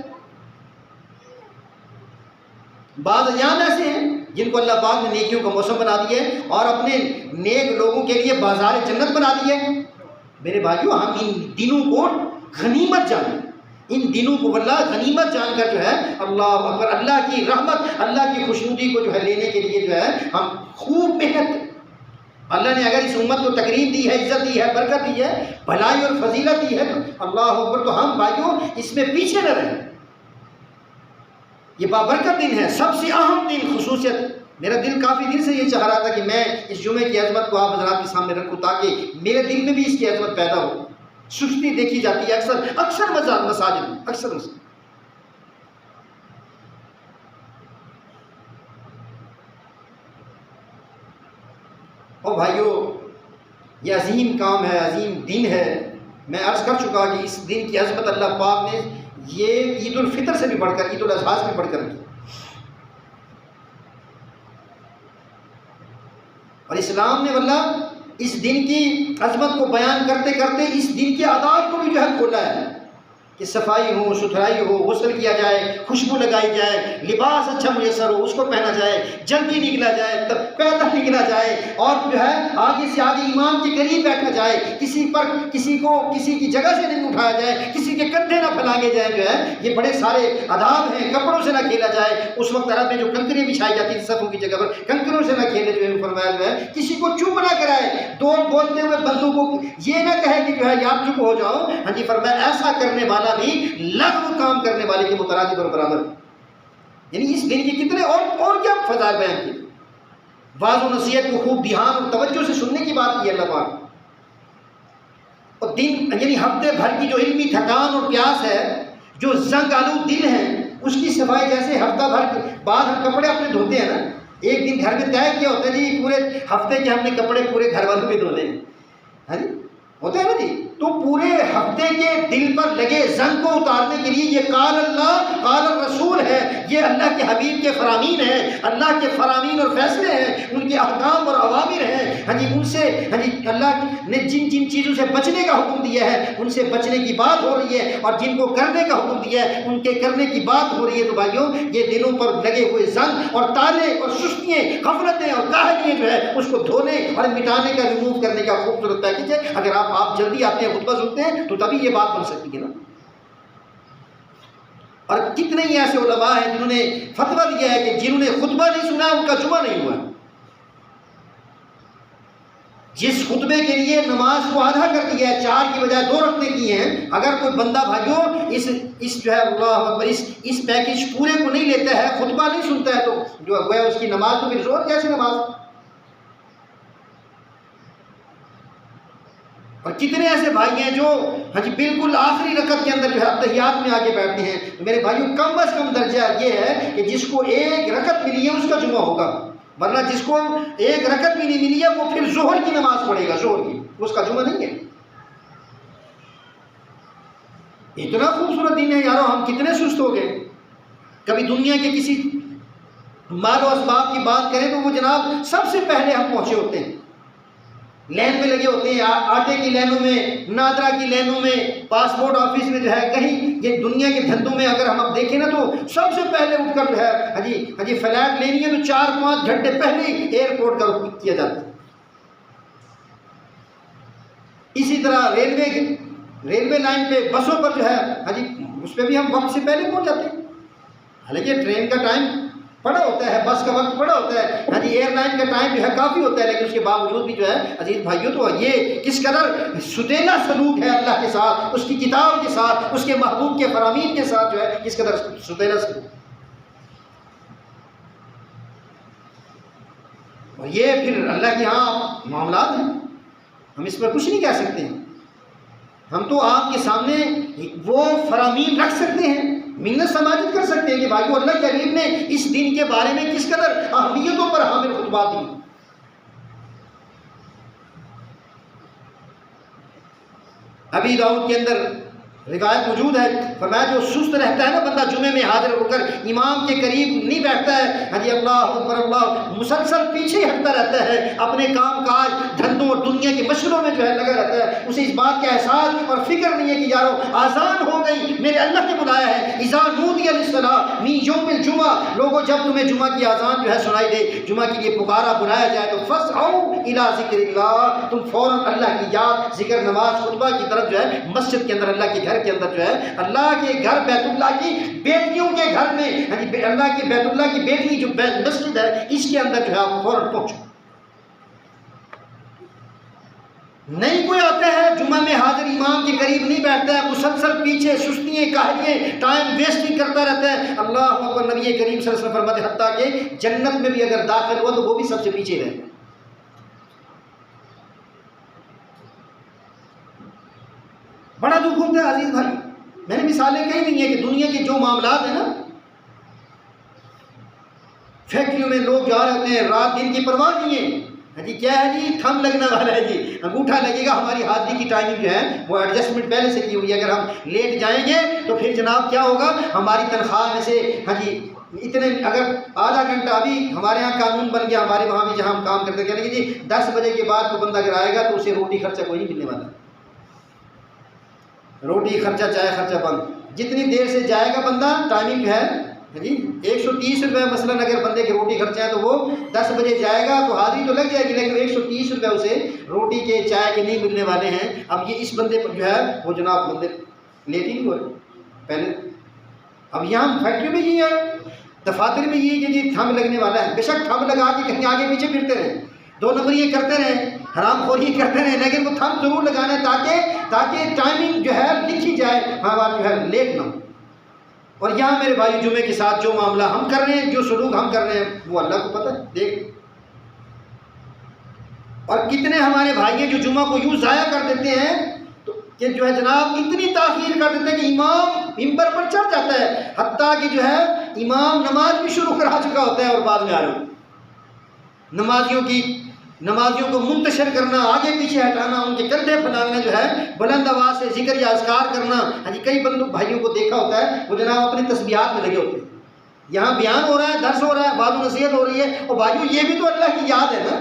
بعض ایام ایسے ہیں جن کو اللہ پاک نے نیکیوں کا موسم بنا دیا ہے اور اپنے نیک لوگوں کے لیے بازار جنت بنا دی ہے۔ میرے بھائیوں ہم ان دنوں کو غنیمت جانیں، ان دنوں کو واللہ غنیمت جان کر جو ہے اللہ اکبر اللہ کی رحمت اللہ کی خوشنودی کو جو ہے لینے کے لیے جو ہے ہم خوب محنت کریں۔ اللہ نے اگر اس امت کو تکریم دی ہے، عزت دی ہے، برکت دی ہے، بھلائی اور فضیلت دی ہے تو اللہ اکبر، تو ہم بھائیوں اس میں پیچھے نہ رہیں۔ یہ بابرکت دن ہے، سب سے اہم دن، خصوصیت میرا دل کافی دن سے یہ چاہ رہا تھا کہ میں اس جمعے کی عظمت کو آپ حضرات کے سامنے رکھوں تاکہ میرے دل میں بھی اس کی عظمت پیدا ہو۔ سستی دیکھی جاتی ہے اکثر مساجد میں، اکثر مساجد۔ اور بھائیوں یہ عظیم کام ہے، عظیم دن ہے۔ میں عرض کر چکا کہ اس دن کی عظمت اللہ پاک نے یہ عید الفطر سے بھی بڑھ کر، عید الاضحیٰ سے بھی بڑھ کر کی، اور اسلام نے واللہ اس دن کی عظمت کو بیان کرتے کرتے اس دن کے آداب کو بھی جو ہے کھولا ہے کہ صفائی ہو، ستھرائی ہو، غسل کیا جائے، خوشبو لگائی جائے، لباس اچھا میسر ہو اس کو پہنا جائے، جلدی نکلا جائے، پیدل نکلا جائے، اور جو ہے آگے سے آگے امام کے قریب بیٹھا جائے، کسی کو کسی کی جگہ سے نہیں اٹھایا جائے، کسی کے کندھے نہ پھیلائے جائے، جو ہے یہ بڑے سارے آداب ہیں۔ کپڑوں سے نہ کھیلا جائے، اس وقت عرب میں جو کنکریاں بچھائی جاتی تھی صفوں کی جگہ پر، کنکریوں سے نہ کھیلے، جو ہے فرمایا جو ہے کسی کو چپ نہ کرائے، دو بولتے ہوئے بندوں کو یہ نہ کہے کہ جو ہے آپ چپ ہو جاؤ، ہاں جی، فرمایا ایسا کرنے والا بھی لغو کام کرنے والے کے مترادف اور برابر۔ یعنی اس دن کی کتنے اور کیا فضائل بیان کی، واضح و نصیحت کو خوب دھیان اور توجہ سے سننے کی بات کی اللہ پاک، اور دن یعنی ہفتے بھر کی جو علمی تھکان اور پیاس ہے، جو زنگ آلود دل ہے، اس کی صفائی جیسے ہفتہ بھر بعد ہم کپڑے اپنے دھوتے ہیں نا، ایک دن گھر میں طے کیا ہوتا ہے جی پورے ہفتے کے ہم نے کپڑے پورے گھر والوں میں دھونے ہیں، ہاں جی ہوتا ہے نا جی، تو پورے ہفتے کے دل پر لگے زنگ کو اتارنے کے لیے یہ قال اللہ قال الرسول ہے، یہ اللہ کے حبیب کے فرامین ہیں، اللہ کے فرامین اور فیصلے ہیں، ان کے احکام اور اوامر ہیں، ہاں جی ان سے ہاں جی اللہ نے جن جن چیزوں سے بچنے کا حکم دیا ہے ان سے بچنے کی بات ہو رہی ہے، اور جن کو کرنے کا حکم دیا ہے ان کے کرنے کی بات ہو رہی ہے۔ تو بھائیوں یہ دلوں پر لگے ہوئے زنگ اور تالے اور سستیاں، غفلتیں اور کاہلیاں جو ہے اس کو دھونے اور مٹانے کا، ریموو کرنے کا خوبصورت پیکیج ہے۔ اگر آپ جلدی آتے ہیں، خطبہ سنتے ہیں، تو تبھی یہ بات بن سکتی ہے نا۔ اور کتنے ہی ایسے علماء ہیں جنہوں نے فتویٰ دیا ہے کہ جنہوں نے خطبہ نہیں سنا ان کا جمعہ نہیں ہوا۔ جس خطبے کے لیے نماز کو آدھا کر دیا ہے، 4 کی بجائے 2 رکھنے کی ہیں، اگر کوئی بندہ بھائیوں اس جو ہے اللہ اکبر اس پیکیج پورے کو نہیں لیتا ہے، خطبہ نہیں سنتا ہے، تو جو ہے اس کی نماز تو پھر زور کیسے نماز۔ اور کتنے ایسے بھائی ہیں جو ہاں جی بالکل آخری رکعت کے اندر جو ہے تحیات میں آگے بیٹھتے ہیں۔ تو میرے بھائیوں کم از کم درجہ یہ ہے کہ جس کو 1 رکعت ملی ہے اس کا جمعہ ہوگا، ورنہ جس کو 1 رکعت بھی نہیں ملی ہے وہ پھر ظہر کی نماز پڑھے گا، ظہر کی، اس کا جمعہ نہیں ہے۔ اتنا خوبصورت دن ہے یارو، ہم کتنے سست ہو گئے۔ کبھی دنیا کے کسی مال و اسباب کی بات کریں تو وہ جناب سب سے پہلے ہم پہنچے ہوتے ہیں، لین میں لگے ہوتے ہیں، آٹے کی لینوں میں، نادرا کی لینوں میں، پاسپورٹ آفس میں جو ہے کہیں یہ دنیا کے دھندوں میں اگر ہم اب دیکھیں نا تو سب سے پہلے اٹھ کر جو ہے ہاں جی فلائٹ لینی ہے تو 4-5 گھنٹے پہلے ہی ایئرپورٹ کا رخ کیا جاتا ہے۔ اسی طرح ریلوے لائن پہ بسوں پر جو ہے ہاں جی اس پہ بھی ہم وقت سے پہلے پہنچ جاتے ہیں، حالانکہ ٹرین کا ٹائم پڑا ہوتا ہے، بس کا وقت پڑا ہوتا ہے، ہاں جی ایئر لائن کا ٹائم جو ہے کافی ہوتا ہے، لیکن اس کے باوجود بھی جو ہے عزیز بھائیوں تو یہ کس قدر ستیلا سلوک ہے اللہ کے ساتھ، اس کی کتاب کے ساتھ، اس کے محبوب کے فرامین کے ساتھ جو ہے کس قدر ستیلا سلوک۔ اور یہ پھر اللہ کے ہاں معاملات ہیں، ہم اس پر کچھ نہیں کہہ سکتے ہیں۔ ہم تو آپ کے سامنے وہ فرامین رکھ سکتے ہیں، منت سماجت کر سکتے ہیں کہ بھائیو اللہ کے حبیب نے اس دن کے بارے میں کس قدر اہمیتوں پر حامل خطبات دی۔ ابی داؤد کے اندر روایت موجود ہے، فرمایا جو سست رہتا ہے نا بندہ جمعے میں حاضر ہو کر امام کے قریب نہیں بیٹھتا ہے، ہاں جی اللہ اکبر اللہ مسلسل پیچھے ہٹتا رہتا ہے، اپنے کام کاج دھندوں اور دنیا کے مشغلوں میں جو ہے لگا رہتا ہے، اسے اس بات کا احساس اور فکر نہیں ہے کہ یارو آذان ہو گئی، میرے اللہ نے بلایا ہے، اذا نودی للصلاۃ من یوم الجمعہ، لوگوں جب تمہیں جمعہ کی آذان جو ہے سنائی دے، جمعہ کے لیے پکارا بلایا جائے تو فسعوا الی ذکر اللہ، تم فوراً اللہ کی یاد، ذکر، نماز، خطبہ کی طرف جو ہے مسجد کے اندر اللہ کے گھر گھر کے اندر جو ہے اللہ کے گھر بیت اللہ کی بیٹیوں کے گھر میں اللہ کے بیت اللہ کی بیٹی جو مسجد ہے اس کے اندر جو ہے آپ فوراً پہنچو. نہیں کوئی آتا ہے جمعہ میں حاضر امام کے قریب نہیں بیٹھتا ہے, مسلسل پیچھے سستیاں کاہلیاں ٹائم ویسٹ کرتا رہتا ہے. اللہ اکبر, نبی کریم صلی اللہ علیہ وسلم فرماتے ہیں حتیٰ کہ جنت میں بھی اگر داخل ہوا تو وہ بھی سب سے پیچھے رہے. بڑا دکھ ہوتا ہے عزیز بھائی. میں نے مثالیں کہی نہیں ہے کہ دنیا کے جو معاملات ہیں نا, فیکٹریوں میں لوگ جا رہے ہوتے ہیں, رات دن کی پرواہ نہیں ہے. جی کیا ہے جی, تھم لگنے والا ہے جی, انگوٹھا لگے گا. ہماری حاضری کی ٹائمنگ جو ہے وہ ایڈجسٹمنٹ پہلے سے کی ہوئی ہے. اگر ہم لیٹ جائیں گے تو پھر جناب کیا ہوگا, ہماری تنخواہ میں سے جی اتنے, اگر آدھا گھنٹہ ابھی ہمارے یہاں قانون بن گیا, ہمارے وہاں بھی جہاں ہم کام کرتے کہنے کہ جی 10 بجے کے بعد تو بندہ اگر آئے گا تو اسے روٹی خرچہ کوئی نہیں ملنے والا. روٹی خرچہ چائے خرچہ بند. جتنی دیر سے جائے گا بندہ, ٹائمنگ ہے جی 130 روپے مثلاً اگر بندے کی روٹی خرچہ ہے تو وہ 10 بجے جائے گا تو حاضری تو لگ جائے گی, لیکن 130 روپے اسے روٹی کے چائے کے نہیں ملنے والے ہیں. اب یہ اس بندے پر جو ہے وہ جناب بندے لیٹ ہی نہیں ہو رہے پہلے. اب یہاں فیکٹری میں یہ ہے, دفاتر میں یہ کہ جی تھم لگنے والا ہے. بے شک تھم لگا کے کہیں آگے پیچھے پھرتے رہیں, 2 نمبر یہ کرتے رہیں, حرام خوری کرتے رہیں, لیکن وہ تھم ضرور لگانا ہے تاکہ ٹائمنگ جو ہے لکھی جائے, ہمارا بات جو ہے لیٹ نہ ہو. اور یہاں میرے بھائی جمعے کے ساتھ جو معاملہ ہم کر رہے ہیں, جو سلوک ہم کر رہے ہیں, وہ اللہ کو پتہ ہے. دیکھ, اور کتنے ہمارے بھائی ہیں جو جمعہ کو یوں ضائع کر دیتے ہیں تو کہ جو ہے جناب اتنی تاخیر کر دیتے ہیں کہ امام ممبر پر چڑھ جاتا ہے, حتیٰ کہ جو ہے امام نماز بھی شروع کرا چکا ہوتا ہے اور بعد میں آ رہے ہو. نمازیوں کو منتشر کرنا, آگے پیچھے ہٹانا, ان کے کندھے پھیلانا, جو ہے بلند آواز سے ذکر یا اذکار کرنا. کئی بندوں بھائیوں کو دیکھا ہوتا ہے وہ جناب اپنی تسبیحات میں لگے ہوتے ہیں. یہاں بیان ہو رہا ہے, درس ہو رہا ہے, بعض نصیحت ہو رہی ہے, اور بھائیوں یہ بھی تو اللہ کی یاد ہے نا,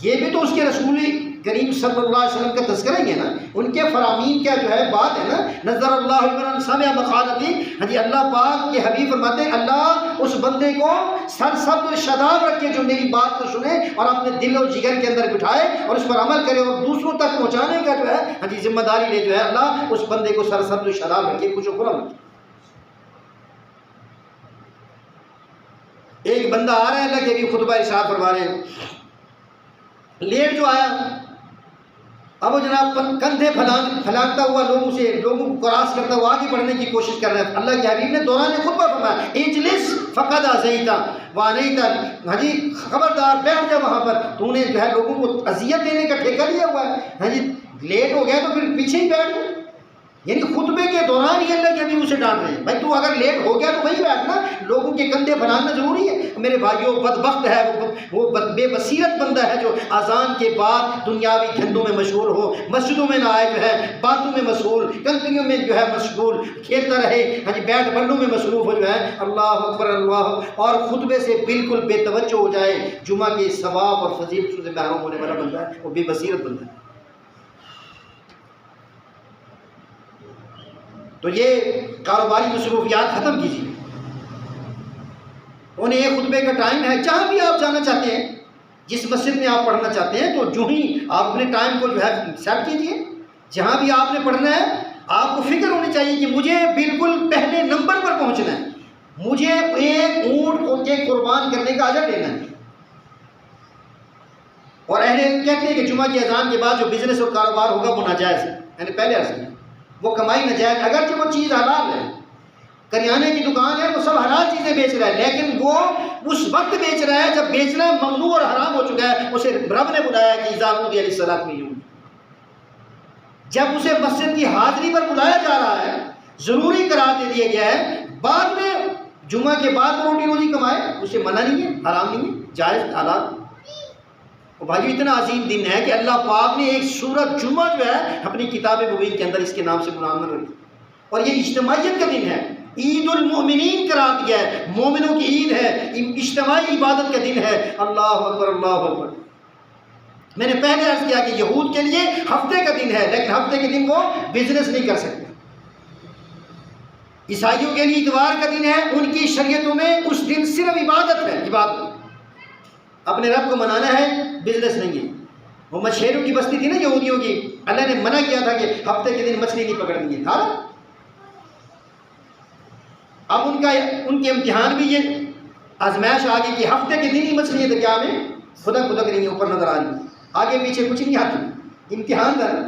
یہ بھی تو اس کے رسول کریم صلی اللہ علیہ وسلم کا تذکرہ ہی ہے نا. ان کے فرامین کیا جو ہے بات ہے نا, نظر اللہ من سمع مقالتی. اللہ پاک کے حبیب فرماتے ہیں اللہ اس بندے کو سرسبز و شاداب رکھے جو میری بات کو سنے اور اپنے دل و جگر کے اندر بٹھائے اور اس پر عمل کرے اور دوسروں تک پہنچانے کا جو ہے ذمہ داری لے, جو ہے اللہ اس بندے کو سرسبز و شاداب رکھے, خوش و خرم رکھے. ایک بندہ آ رہا ہے, اللہ کے بھی خطبہ ارشاد فرما رہے ہیں, لیٹ جو آیا, اب وہ جناب کندھے پھیلاتا ہوا لوگوں کو کراس کرتا ہوا آگے بڑھنے کی کوشش کر رہا ہے. اللہ کے حبیب نے دوران خطبہ فرمایا اجلس فقد ازیتا وانیتا, جی خبردار بیٹھ جا وہاں پر, تو نے جو ہے لوگوں کو اذیت دینے کا ٹھیکہ لیا ہوا ہے. جی لیٹ ہو گیا تو پھر پیچھے ہی بیٹھ. یعنی خطبے کے دوران ہی اللہ کے حبیب اسے ڈانٹ رہے ہیں, بھائی تو اگر لیٹ ہو گیا تو وہیں بیٹھنا, لوگوں کے کندھے پھیلانا ضروری ہے. میرے بھائیوں بدبخت ہے وہ بے بصیرت بندہ ہے جو اذان کے بعد دنیاوی دھندوں میں مشغول ہو, مسجدوں میں نہ آئے, جو ہے باتوں میں مشغول, کنٹریوں میں جو ہے مشغول کھیلتا رہے, بیٹ بلوں میں مصروف ہو, جو ہے اللہ اکبر اللہ, اور خطبے سے بالکل بے توجہ ہو جائے. جمعہ کے ثواب اور فضیلت سے محروم ہونے والا بندہ ہے, وہ بے بصیرت بندہ ہے. تو یہ کاروباری مصروفیات ختم کیجیے. انہیں ایک خطبے کا ٹائم ہے, جہاں بھی آپ جانا چاہتے ہیں, جس مسجد میں آپ پڑھنا چاہتے ہیں, تو جو ہی آپ اپنے ٹائم کو جو ہے سیٹ کیجیے. جہاں بھی آپ نے پڑھنا ہے آپ کو فکر ہونی چاہیے کہ مجھے بالکل پہلے نمبر پر پہنچنا ہے, مجھے ایک اونٹ کے قربان کرنے کا اجر لینا ہے. اور اہل علم کہتے ہیں کہ جمعہ کی اذان کے بعد جو بزنس اور کاروبار ہوگا وہ ناجائز ہے. میں نے پہلے عرض کیا وہ کمائی ناجائز, اگرچہ وہ چیز حلال ہے, کریانے کی دکان ہے, وہ سب حلال چیزیں بیچ رہا ہے, لیکن وہ اس وقت بیچ رہا ہے جب بیچنا ممنوع اور حرام ہو چکا ہے. اسے رب نے بلایا کہ اذا نودی للصلاۃ من یوم, جب اسے مسجد کی حاضری پر بلایا جا رہا ہے, ضروری قرار دے دیا گیا ہے, بعد میں جمعہ کے بعد روٹی روزی کمائے, اسے منع نہیں ہے, حرام نہیں ہے, جائز حلال. اور بھائی اتنا عظیم دن ہے کہ اللہ پاک نے ایک سورت جمعہ جو ہے اپنی کتاب مبین کے اندر اس کے نام سے منعمر رکھی, اور یہ اجتماعیت کا دن ہے, عید المؤمنین قرار دیا ہے, مومنوں کی عید ہے, اجتماعی عبادت کا دن ہے. اللہ اکبر اللہ اکبر. میں نے پہلے عرض کیا کہ یہود کے لیے ہفتے کا دن ہے, لیکن ہفتے کے دن وہ بزنس نہیں کر سکتے. عیسائیوں کے لیے اتوار کا دن ہے, ان کی شریعتوں میں اس دن صرف عبادت ہے, عبادت, اپنے رب کو منانا ہے, بزنس نہیں ہے. وہ مچھلیوں کی بستی تھی نا یہودیوں کی, اللہ نے منع کیا تھا کہ ہفتے کے دن مچھلی نہیں پکڑنی ہے. اب ان کے امتحان بھی یہ آزمائش آ گئی کہ ہفتے کے دن ہی مچھلی دریا میں خدک خدک رہی ہیں، اوپر نظر آ رہی ہیں، آگے پیچھے کچھ نہیں آتی، امتحان تھا نا۔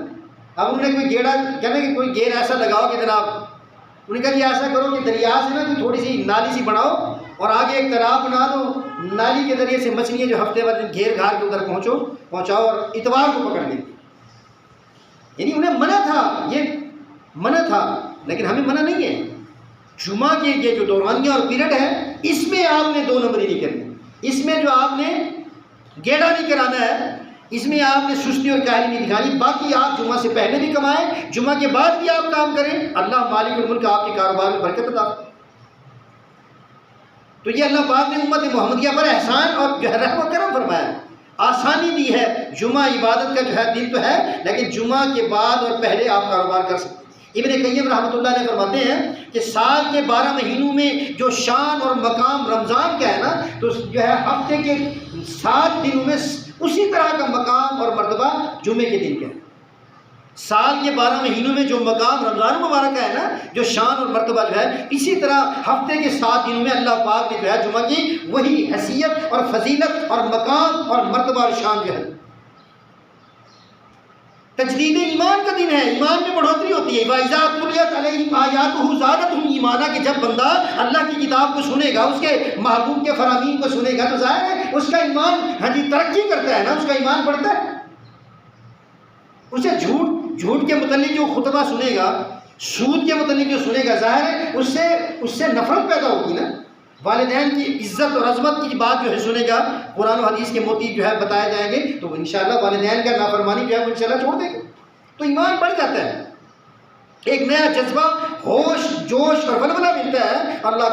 اب انہوں نے کوئی گیڑا کہنا کہ کوئی گیر ایسا لگاؤ کہ جناب، انہوں نے کہا کہ ایسا کرو کہ دریا سے نا کوئی تھوڑی سی نالی سی بناؤ اور آگے ایک تالاب بنا دو، نالی کے ذریعے سے مچھلیاں جو ہفتے بعد گھیر گھار کے ادھر پہنچاؤ اور اتوار کو پکڑ لیں۔ یعنی انہیں منع تھا، یہ منع تھا، لیکن ہمیں منع نہیں ہے۔ جمعہ کے یہ جو دورانیہ اور پیریڈ ہے، اس میں آپ نے 2 نمبری نہیں کرنی، اس میں جو آپ نے گیڑا نہیں کرانا ہے، اس میں آپ نے سستی اور کاہلی نہیں دکھانی۔ باقی آپ جمعہ سے پہلے بھی کمائیں، جمعہ کے بعد بھی آپ کام کریں، اللہ مالک الملک آپ کے کاروبار میں برکت عطا کرے۔ تو یہ اللہ پاک نے امت محمدیہ پر احسان اور جو ہے رحم و کرم فرمایا، آسانی دی ہے۔ جمعہ عبادت کا جو ہے دن تو ہے، لیکن جمعہ کے بعد اور پہلے آپ کاروبار کر سکتے ہیں۔ ابن قیم رحمۃ اللہ علیہ فرماتے ہیں کہ سال کے 12 مہینوں میں جو شان اور مقام رمضان کا ہے نا، تو جو ہے ہفتے کے 7 دنوں میں اسی طرح کا مقام اور مرتبہ جمعے کے دن کا ہے۔ سال کے 12 مہینوں میں جو مقام رمضان مبارک کا ہے نا، جو شان اور مرتبہ جو ہے، اسی طرح ہفتے کے 7 دنوں میں اللہ پاک نے جو ہے جمعہ کی وہی حیثیت اور فضیلت اور مقام اور مرتبہ اور شان جو ہے۔ تجدید ایمان کا دن ہے، ایمان میں بڑھوتری ہوتی ہے۔ وَإِذَا تُلِيَتْ عَلَيْهِمْ آيَاتُهُ زَادَتْهُمْ ایمانا، کہ جب بندہ اللہ کی کتاب کو سنے گا، اس کے محبوب کے فرامین کو سنے گا، تو ظاہر ہے اس کا ایمان ترقی کرتا ہے نا، اس کا ایمان بڑھتا ہے۔ اسے جھوٹ کے متعلق جو خطبہ سنے گا، سود کے متعلق جو سنے گا، ظاہر ہے اس سے نفرت پیدا ہوگی نا۔ والدین کی عزت اور عظمت کی بات جو ہے سنے گا، قرآن و حدیث کے موتی جو ہے بتائے جائیں گے، تو انشاءاللہ والدین کا نافرمانی جو ہے وہ انشاءاللہ چھوڑ دیں گے، تو ایمان بڑھ جاتا ہے، ایک نیا جذبہ، ہوش، جوش اور ولولہ ملتا ہے۔ اللہ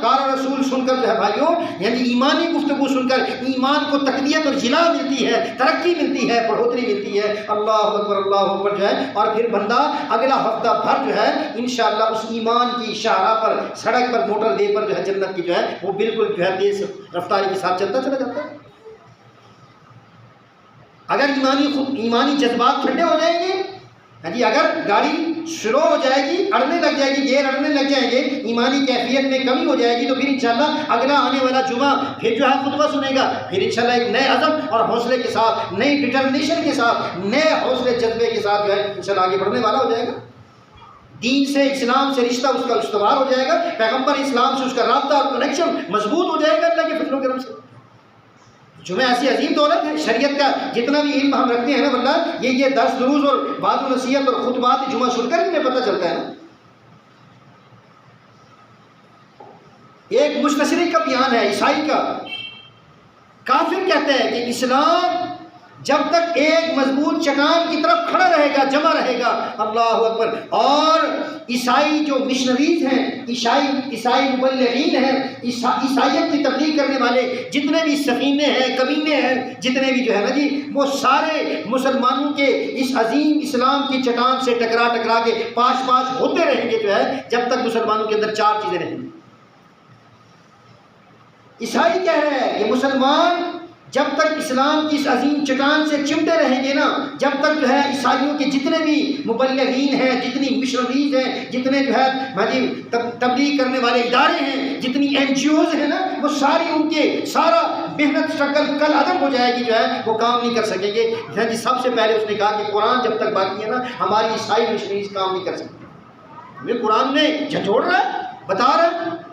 قال رسول سن کر جو ہے بھائیوں، یعنی ایمانی گفتگو سن کر ایمان کو تقویت اور جلا ملتی ہے، ترقی ملتی ہے، بڑھوتری ملتی ہے۔ اللہ اکبر جو ہے، اور پھر بندہ اگلا ہفتہ بھر جو ہے انشاءاللہ اس ایمان کی شاہراہ پر، سڑک پر، موٹر وے پر جو ہے جنت کی جو ہے وہ بالکل جو ہے تیز رفتاری کے ساتھ چلتا چلا جاتا ہے۔ اگر ایمانی جذبات ٹھنڈے ہو جائیں گے، اگر گاڑی سلو ہو جائے گی، اڑنے لگ جائے گی، گیئر اڑنے لگ جائیں گے، ایمانی کیفیت میں کمی ہو جائے گی، تو پھر انشاءاللہ اگلا آنے والا جمعہ پھر جو ہے خطبہ سنے گا، پھر انشاءاللہ ایک نئے عزم اور حوصلے کے ساتھ، نئی ڈٹرمنیشن کے ساتھ، نئے حوصلے جذبے کے ساتھ جو ہے انشاءاللہ آگے بڑھنے والا ہو جائے گا۔ دین سے، اسلام سے رشتہ اس کا استوار ہو جائے گا، پیغمبر اسلام سے اس کا رابطہ اور کنیکشن مضبوط ہو جائے گا اللہ کے فضل و کرم سے۔ جمعہ ایسی عظیم دولت ہے، شریعت کا جتنا بھی علم ہم رکھتے ہیں نا، واللہ یہ درس دروس اور وعظ و نصیحت اور خطبات جمعہ سن کر ہمیں پتہ چلتا ہے نا۔ ایک مستشرق کا بیان ہے، عیسائی کا، کافر کہتا ہے کہ اسلام جب تک ایک مضبوط چٹان کی طرف کھڑا رہے گا، جمع رہے گا، اللہ اکبر، اور عیسائی جو مشنریز ہیں، عیسائی مبلغین ہیں، عیسائیت کی تبلیغ کرنے والے جتنے بھی سفینے ہیں، کمینے ہیں، جتنے بھی جو ہے نا جی، وہ سارے مسلمانوں کے اس عظیم اسلام کی چٹان سے ٹکرا کے پاش ہوتے رہیں گے جو ہے، جب تک مسلمانوں کے اندر 4 چیزیں رہیں گی۔ عیسائی کہہ رہے ہیں کہ مسلمان جب تک اسلام کی اس عظیم چٹان سے چمٹے رہیں گے نا، جب تک جو ہے عیسائیوں کے جتنے بھی مبلغین ہیں، جتنی مشنریز ہیں، جتنے جو ہے تبلیغ کرنے والے ادارے ہیں، جتنی NGOs ہیں نا، وہ ساری ان کے سارا محنت شکل کل عدم ہو جائے گی، جو ہے وہ کام نہیں کر سکیں گے۔ جی سب سے پہلے اس نے کہا کہ قرآن جب تک باقی ہے نا، ہماری عیسائی مشنریز کام نہیں کر سکتی۔ ہمیں قرآن نے جھنجھوڑ رہا ہے، بتا رہا ہے،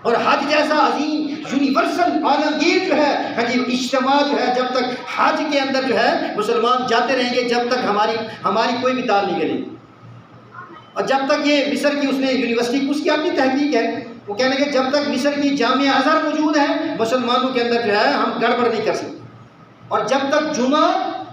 اور حج جیسا عظیم یونیورسل عالمگیر جو ہے اجتماع جو ہے، جب تک حج کے اندر جو ہے مسلمان جاتے رہیں گے، جب تک ہماری کوئی بھی تال نہیں کرے گی۔ اور جب تک یہ مصر کی اس نے یونیورسٹی، اس کی اپنی تحقیق ہے، وہ کہنے کہ جب تک مصر کی جامعہ ازہر موجود ہے، مسلمانوں کے اندر جو ہے ہم گڑبڑ نہیں کر سکتے۔ اور جب تک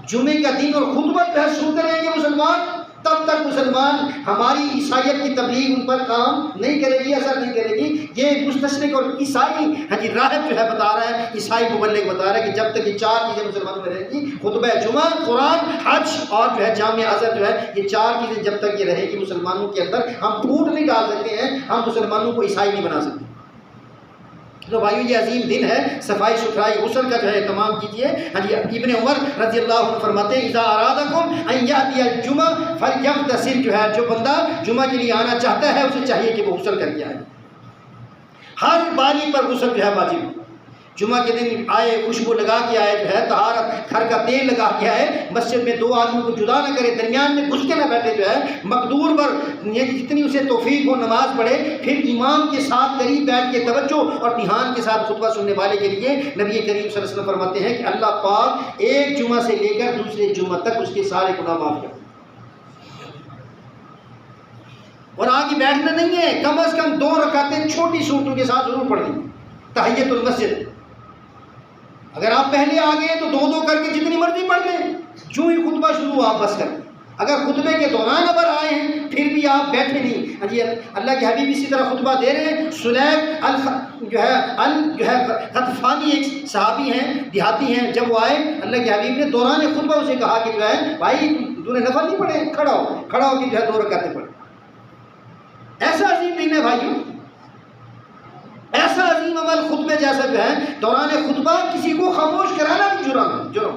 جمعے کا دن اور خطبہ جو ہے سنتے رہیں گے مسلمان، تب تک مسلمان ہماری عیسائیت کی تبلیغ ان پر کام نہیں کرے گی، اثر نہیں کرے گی۔ یہ مستشرق اور عیسائی راہب جو ہے بتا رہا ہے، عیسائی مبلغ بتا رہا ہے کہ جب تک یہ 4 چیزیں مسلمانوں میں رہیں گی، خطبہ جمعہ، قرآن، حج اور جو ہے جامعہ ازہر جو ہے، یہ 4 چیزیں جب تک یہ رہے گی مسلمانوں کے اندر، ہم پھوٹ نہیں ڈال سکتے ہیں، ہم مسلمانوں کو عیسائی نہیں بنا سکتے۔ تو بھائیو یہ عظیم دن ہے، صفائی ستھرائی غسل کا جو ہے اہتمام کیجیے۔ ہاں جی، ابن عمر رضی اللہ عنہ فرماتے ہیں اذا ارادکم ان یاتی الجمعہ فلیغتسل، جو ہے جو بندہ جمعہ کے لیے آنا چاہتا ہے اسے چاہیے کہ وہ غسل کر کے آئے۔ ہر بالی پر غسل جو ہے واجب، جمعہ کے دن آئے خوشبو لگا کے آئے، جو ہے طہارت گھر کا تیل لگا کے آئے، مسجد میں دو آدمی کو جدا نہ کرے، درمیان میں گھس کے نہ بیٹھے، جو ہے مقدور پر جتنی اسے توفیق ہو نماز پڑھے، پھر امام کے ساتھ قریب بیٹھ کے توجہ اور دھیان کے ساتھ خطبہ سننے والے کے لیے نبی کریم صلی اللہ علیہ وسلم فرماتے ہیں کہ اللہ پاک ایک جمعہ سے لے کر دوسرے جمعہ تک اس کے سارے گناہ معاف کرتے ہیں۔ اور آگے بیٹھنا نہیں ہے، کم از کم 2 رکعتیں چھوٹی صورتوں کے ساتھ ضرور پڑھنی، تحیۃ المسجد۔ اگر آپ پہلے آ گئے تو 2 کر کے جتنی مرضی پڑھ لیں، جو ہی خطبہ شروع آپ بس کریں۔ اگر خطبے کے دوران اگر آئے ہیں پھر بھی آپ بیٹھے نہیں، جی اللہ کے حبیب اسی طرح خطبہ دے رہے ہیں۔ سلیق جو ہے غطفانی ایک صحابی ہیں، دیہاتی ہیں، جب وہ آئے اللہ کے حبیب نے دوران خطبہ اسے کہا کہ جو ہے بھائی تو نے نفل نہیں پڑھے، کھڑا ہو کہ جو ہے 2 رکعتیں پڑھے۔ ایسا عظیم دن ہے بھائیوں، ایسا عظیم عمل خطبے جیسا جو ہے دوران خطبہ کسی کو خاموش کرانا بھی جرم۔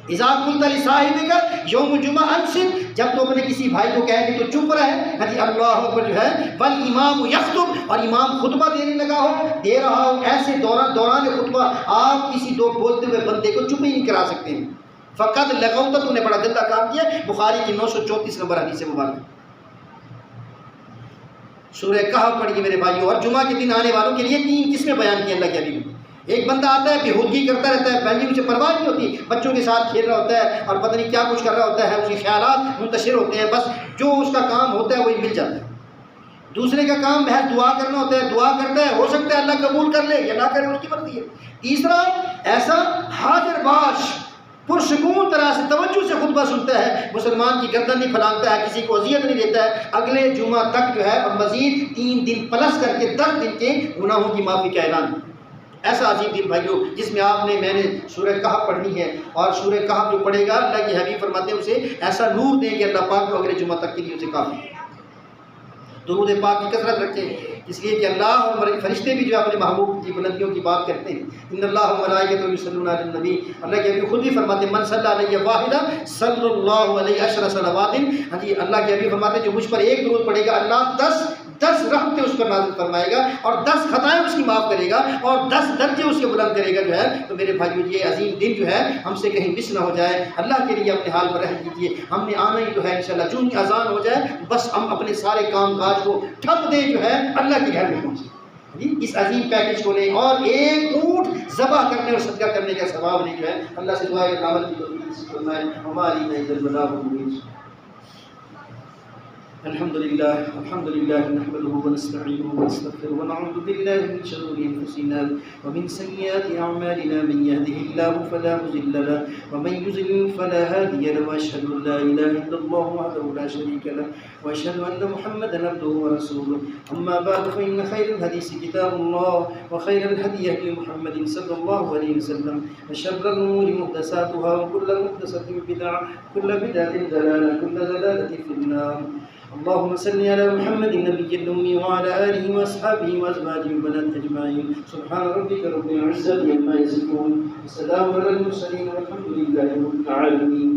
اذا قلت لصاحبک یوم جمعہ انصت، جب تو اپنے کسی بھائی کو کہے کہ تو چپ رہے، ہاں جی اللہ اکبر جو ہے، والامام یخطب، اور امام خطبہ دینے لگا ہو، دے رہا ہو، ایسے دوران خطبہ آپ کسی دو بولتے ہوئے بندے کو چپ ہی نہیں کرا سکتے ہیں۔ فقط لغوت، تو نے بڑا گندا کام کیا۔ بخاری کی 934 نمبر حدیث مبارک۔ سورہ کہف پڑھیے میرے بھائیوں۔ اور جمعہ کے دن آنے والوں کے لیے 3 قسمیں بیان کی اللہ کے حبیب نے۔ ایک بندہ آتا ہے بےہودگی کرتا رہتا ہے، بہنجی اسے پرواہ نہیں ہوتی، بچوں کے ساتھ کھیل رہا ہوتا ہے اور پتہ نہیں کیا کچھ کر رہا ہوتا ہے، اس کے خیالات منتشر ہوتے ہیں، بس جو اس کا کام ہوتا ہے وہی مل جاتا ہے۔ دوسرے کا کام محض دعا کرنا ہوتا ہے، دعا کرتا ہے، ہو سکتا ہے اللہ قبول کر لے یا نہ کرے، اس کی مرضی ہے۔ تیسرا ایسا حاضر باش پرسکون طرح سے توجہ سے خطبہ سنتا ہے، مسلمان کی گردن نہیں پھلانگتا ہے، کسی کو اذیت نہیں دیتا ہے، اگلے جمعہ تک جو ہے، اور مزید 3 دن پلس کر کے 10 دن کے گناہوں کی معافی کا اعلان۔ ایسا عظیم دن بھائیو جس میں آپ نے میں نے سورہ کہف پڑھنی ہے، اور سورہ کہف جو پڑھے گا اللہ کے حبیب فرماتے ہیں اسے ایسا نور دیں کہ اللہ پاک کو اگلے جمعہ تک کے لیے اسے کافی۔ درود پاک کی کثرت رکھیں، اس لیے کہ اللہ اور فرشتے بھی جو اپنے محبوب کی بلندیوں کی بات کرتے ہیں۔ ان اللہ و ملائکتہ یصلون علی النبی، اللہ کے حبیب خود بھی فرماتے ہیں من صلی علیہ واحدہ صلی اللہ علیہ عشر صلوات، ہاں جی اللہ کے حبیب فرماتے ہیں جو مجھ پر ایک درود پڑھے گا اللہ 10 رحمتیں اس پر نازل فرمائے گا، اور 10 خطائیں اس کی معاف کرے گا، اور 10 درجے اس کے بلند کرے گا جو ہے۔ تو میرے بھائیو یہ عظیم دن جو ہے ہم سے کہیں مس نہ ہو جائے، اللہ کے لیے اپنے حال پر رحم کیجیے۔ ہم نے آنا ہی تو ہے انشاءاللہ، جو ہی اذان ہو جائے بس ہم اپنے سارے کام کاج کو ٹھپ دیں جو ہے اللہ کے گھر میں پہنچے، اس عظیم پیکج کو لیں، اور ایک اونٹ ذبح کرنے اور صدقہ کرنے کا ثواب لیں جو ہے۔ اللہ سے دعا ہے کہ عمل کی توفیق فرمائے، ہماری نہیں البلاغ المبین۔ الحمد لله نحمده ونستعينه ونستغفره ونعوذ بالله من شرور انفسنا ومن سيئات اعمالنا، من يهده الله فلا مضل له ومن يضلل فلا هادي له، واشهد ان لا اله الا الله وحده لا شريك له واشهد ان محمدا عبده ورسوله۔ اما بعد فان خير الحديث كتاب الله وخير الهدي هدي محمد صلى الله عليه وسلم وشر الامور محدثاتها وكل محدثة بدعة وكل بدعة ضلالة وكل ضلالة في النار۔ اللهم صل على محمد النبي الأمي وعلى آله وأصحابه وأزواجه وبنات أجمعين، سبحان ربك رب العزة عما يصفون وسلام على المرسلين والحمد لله رب العالمين۔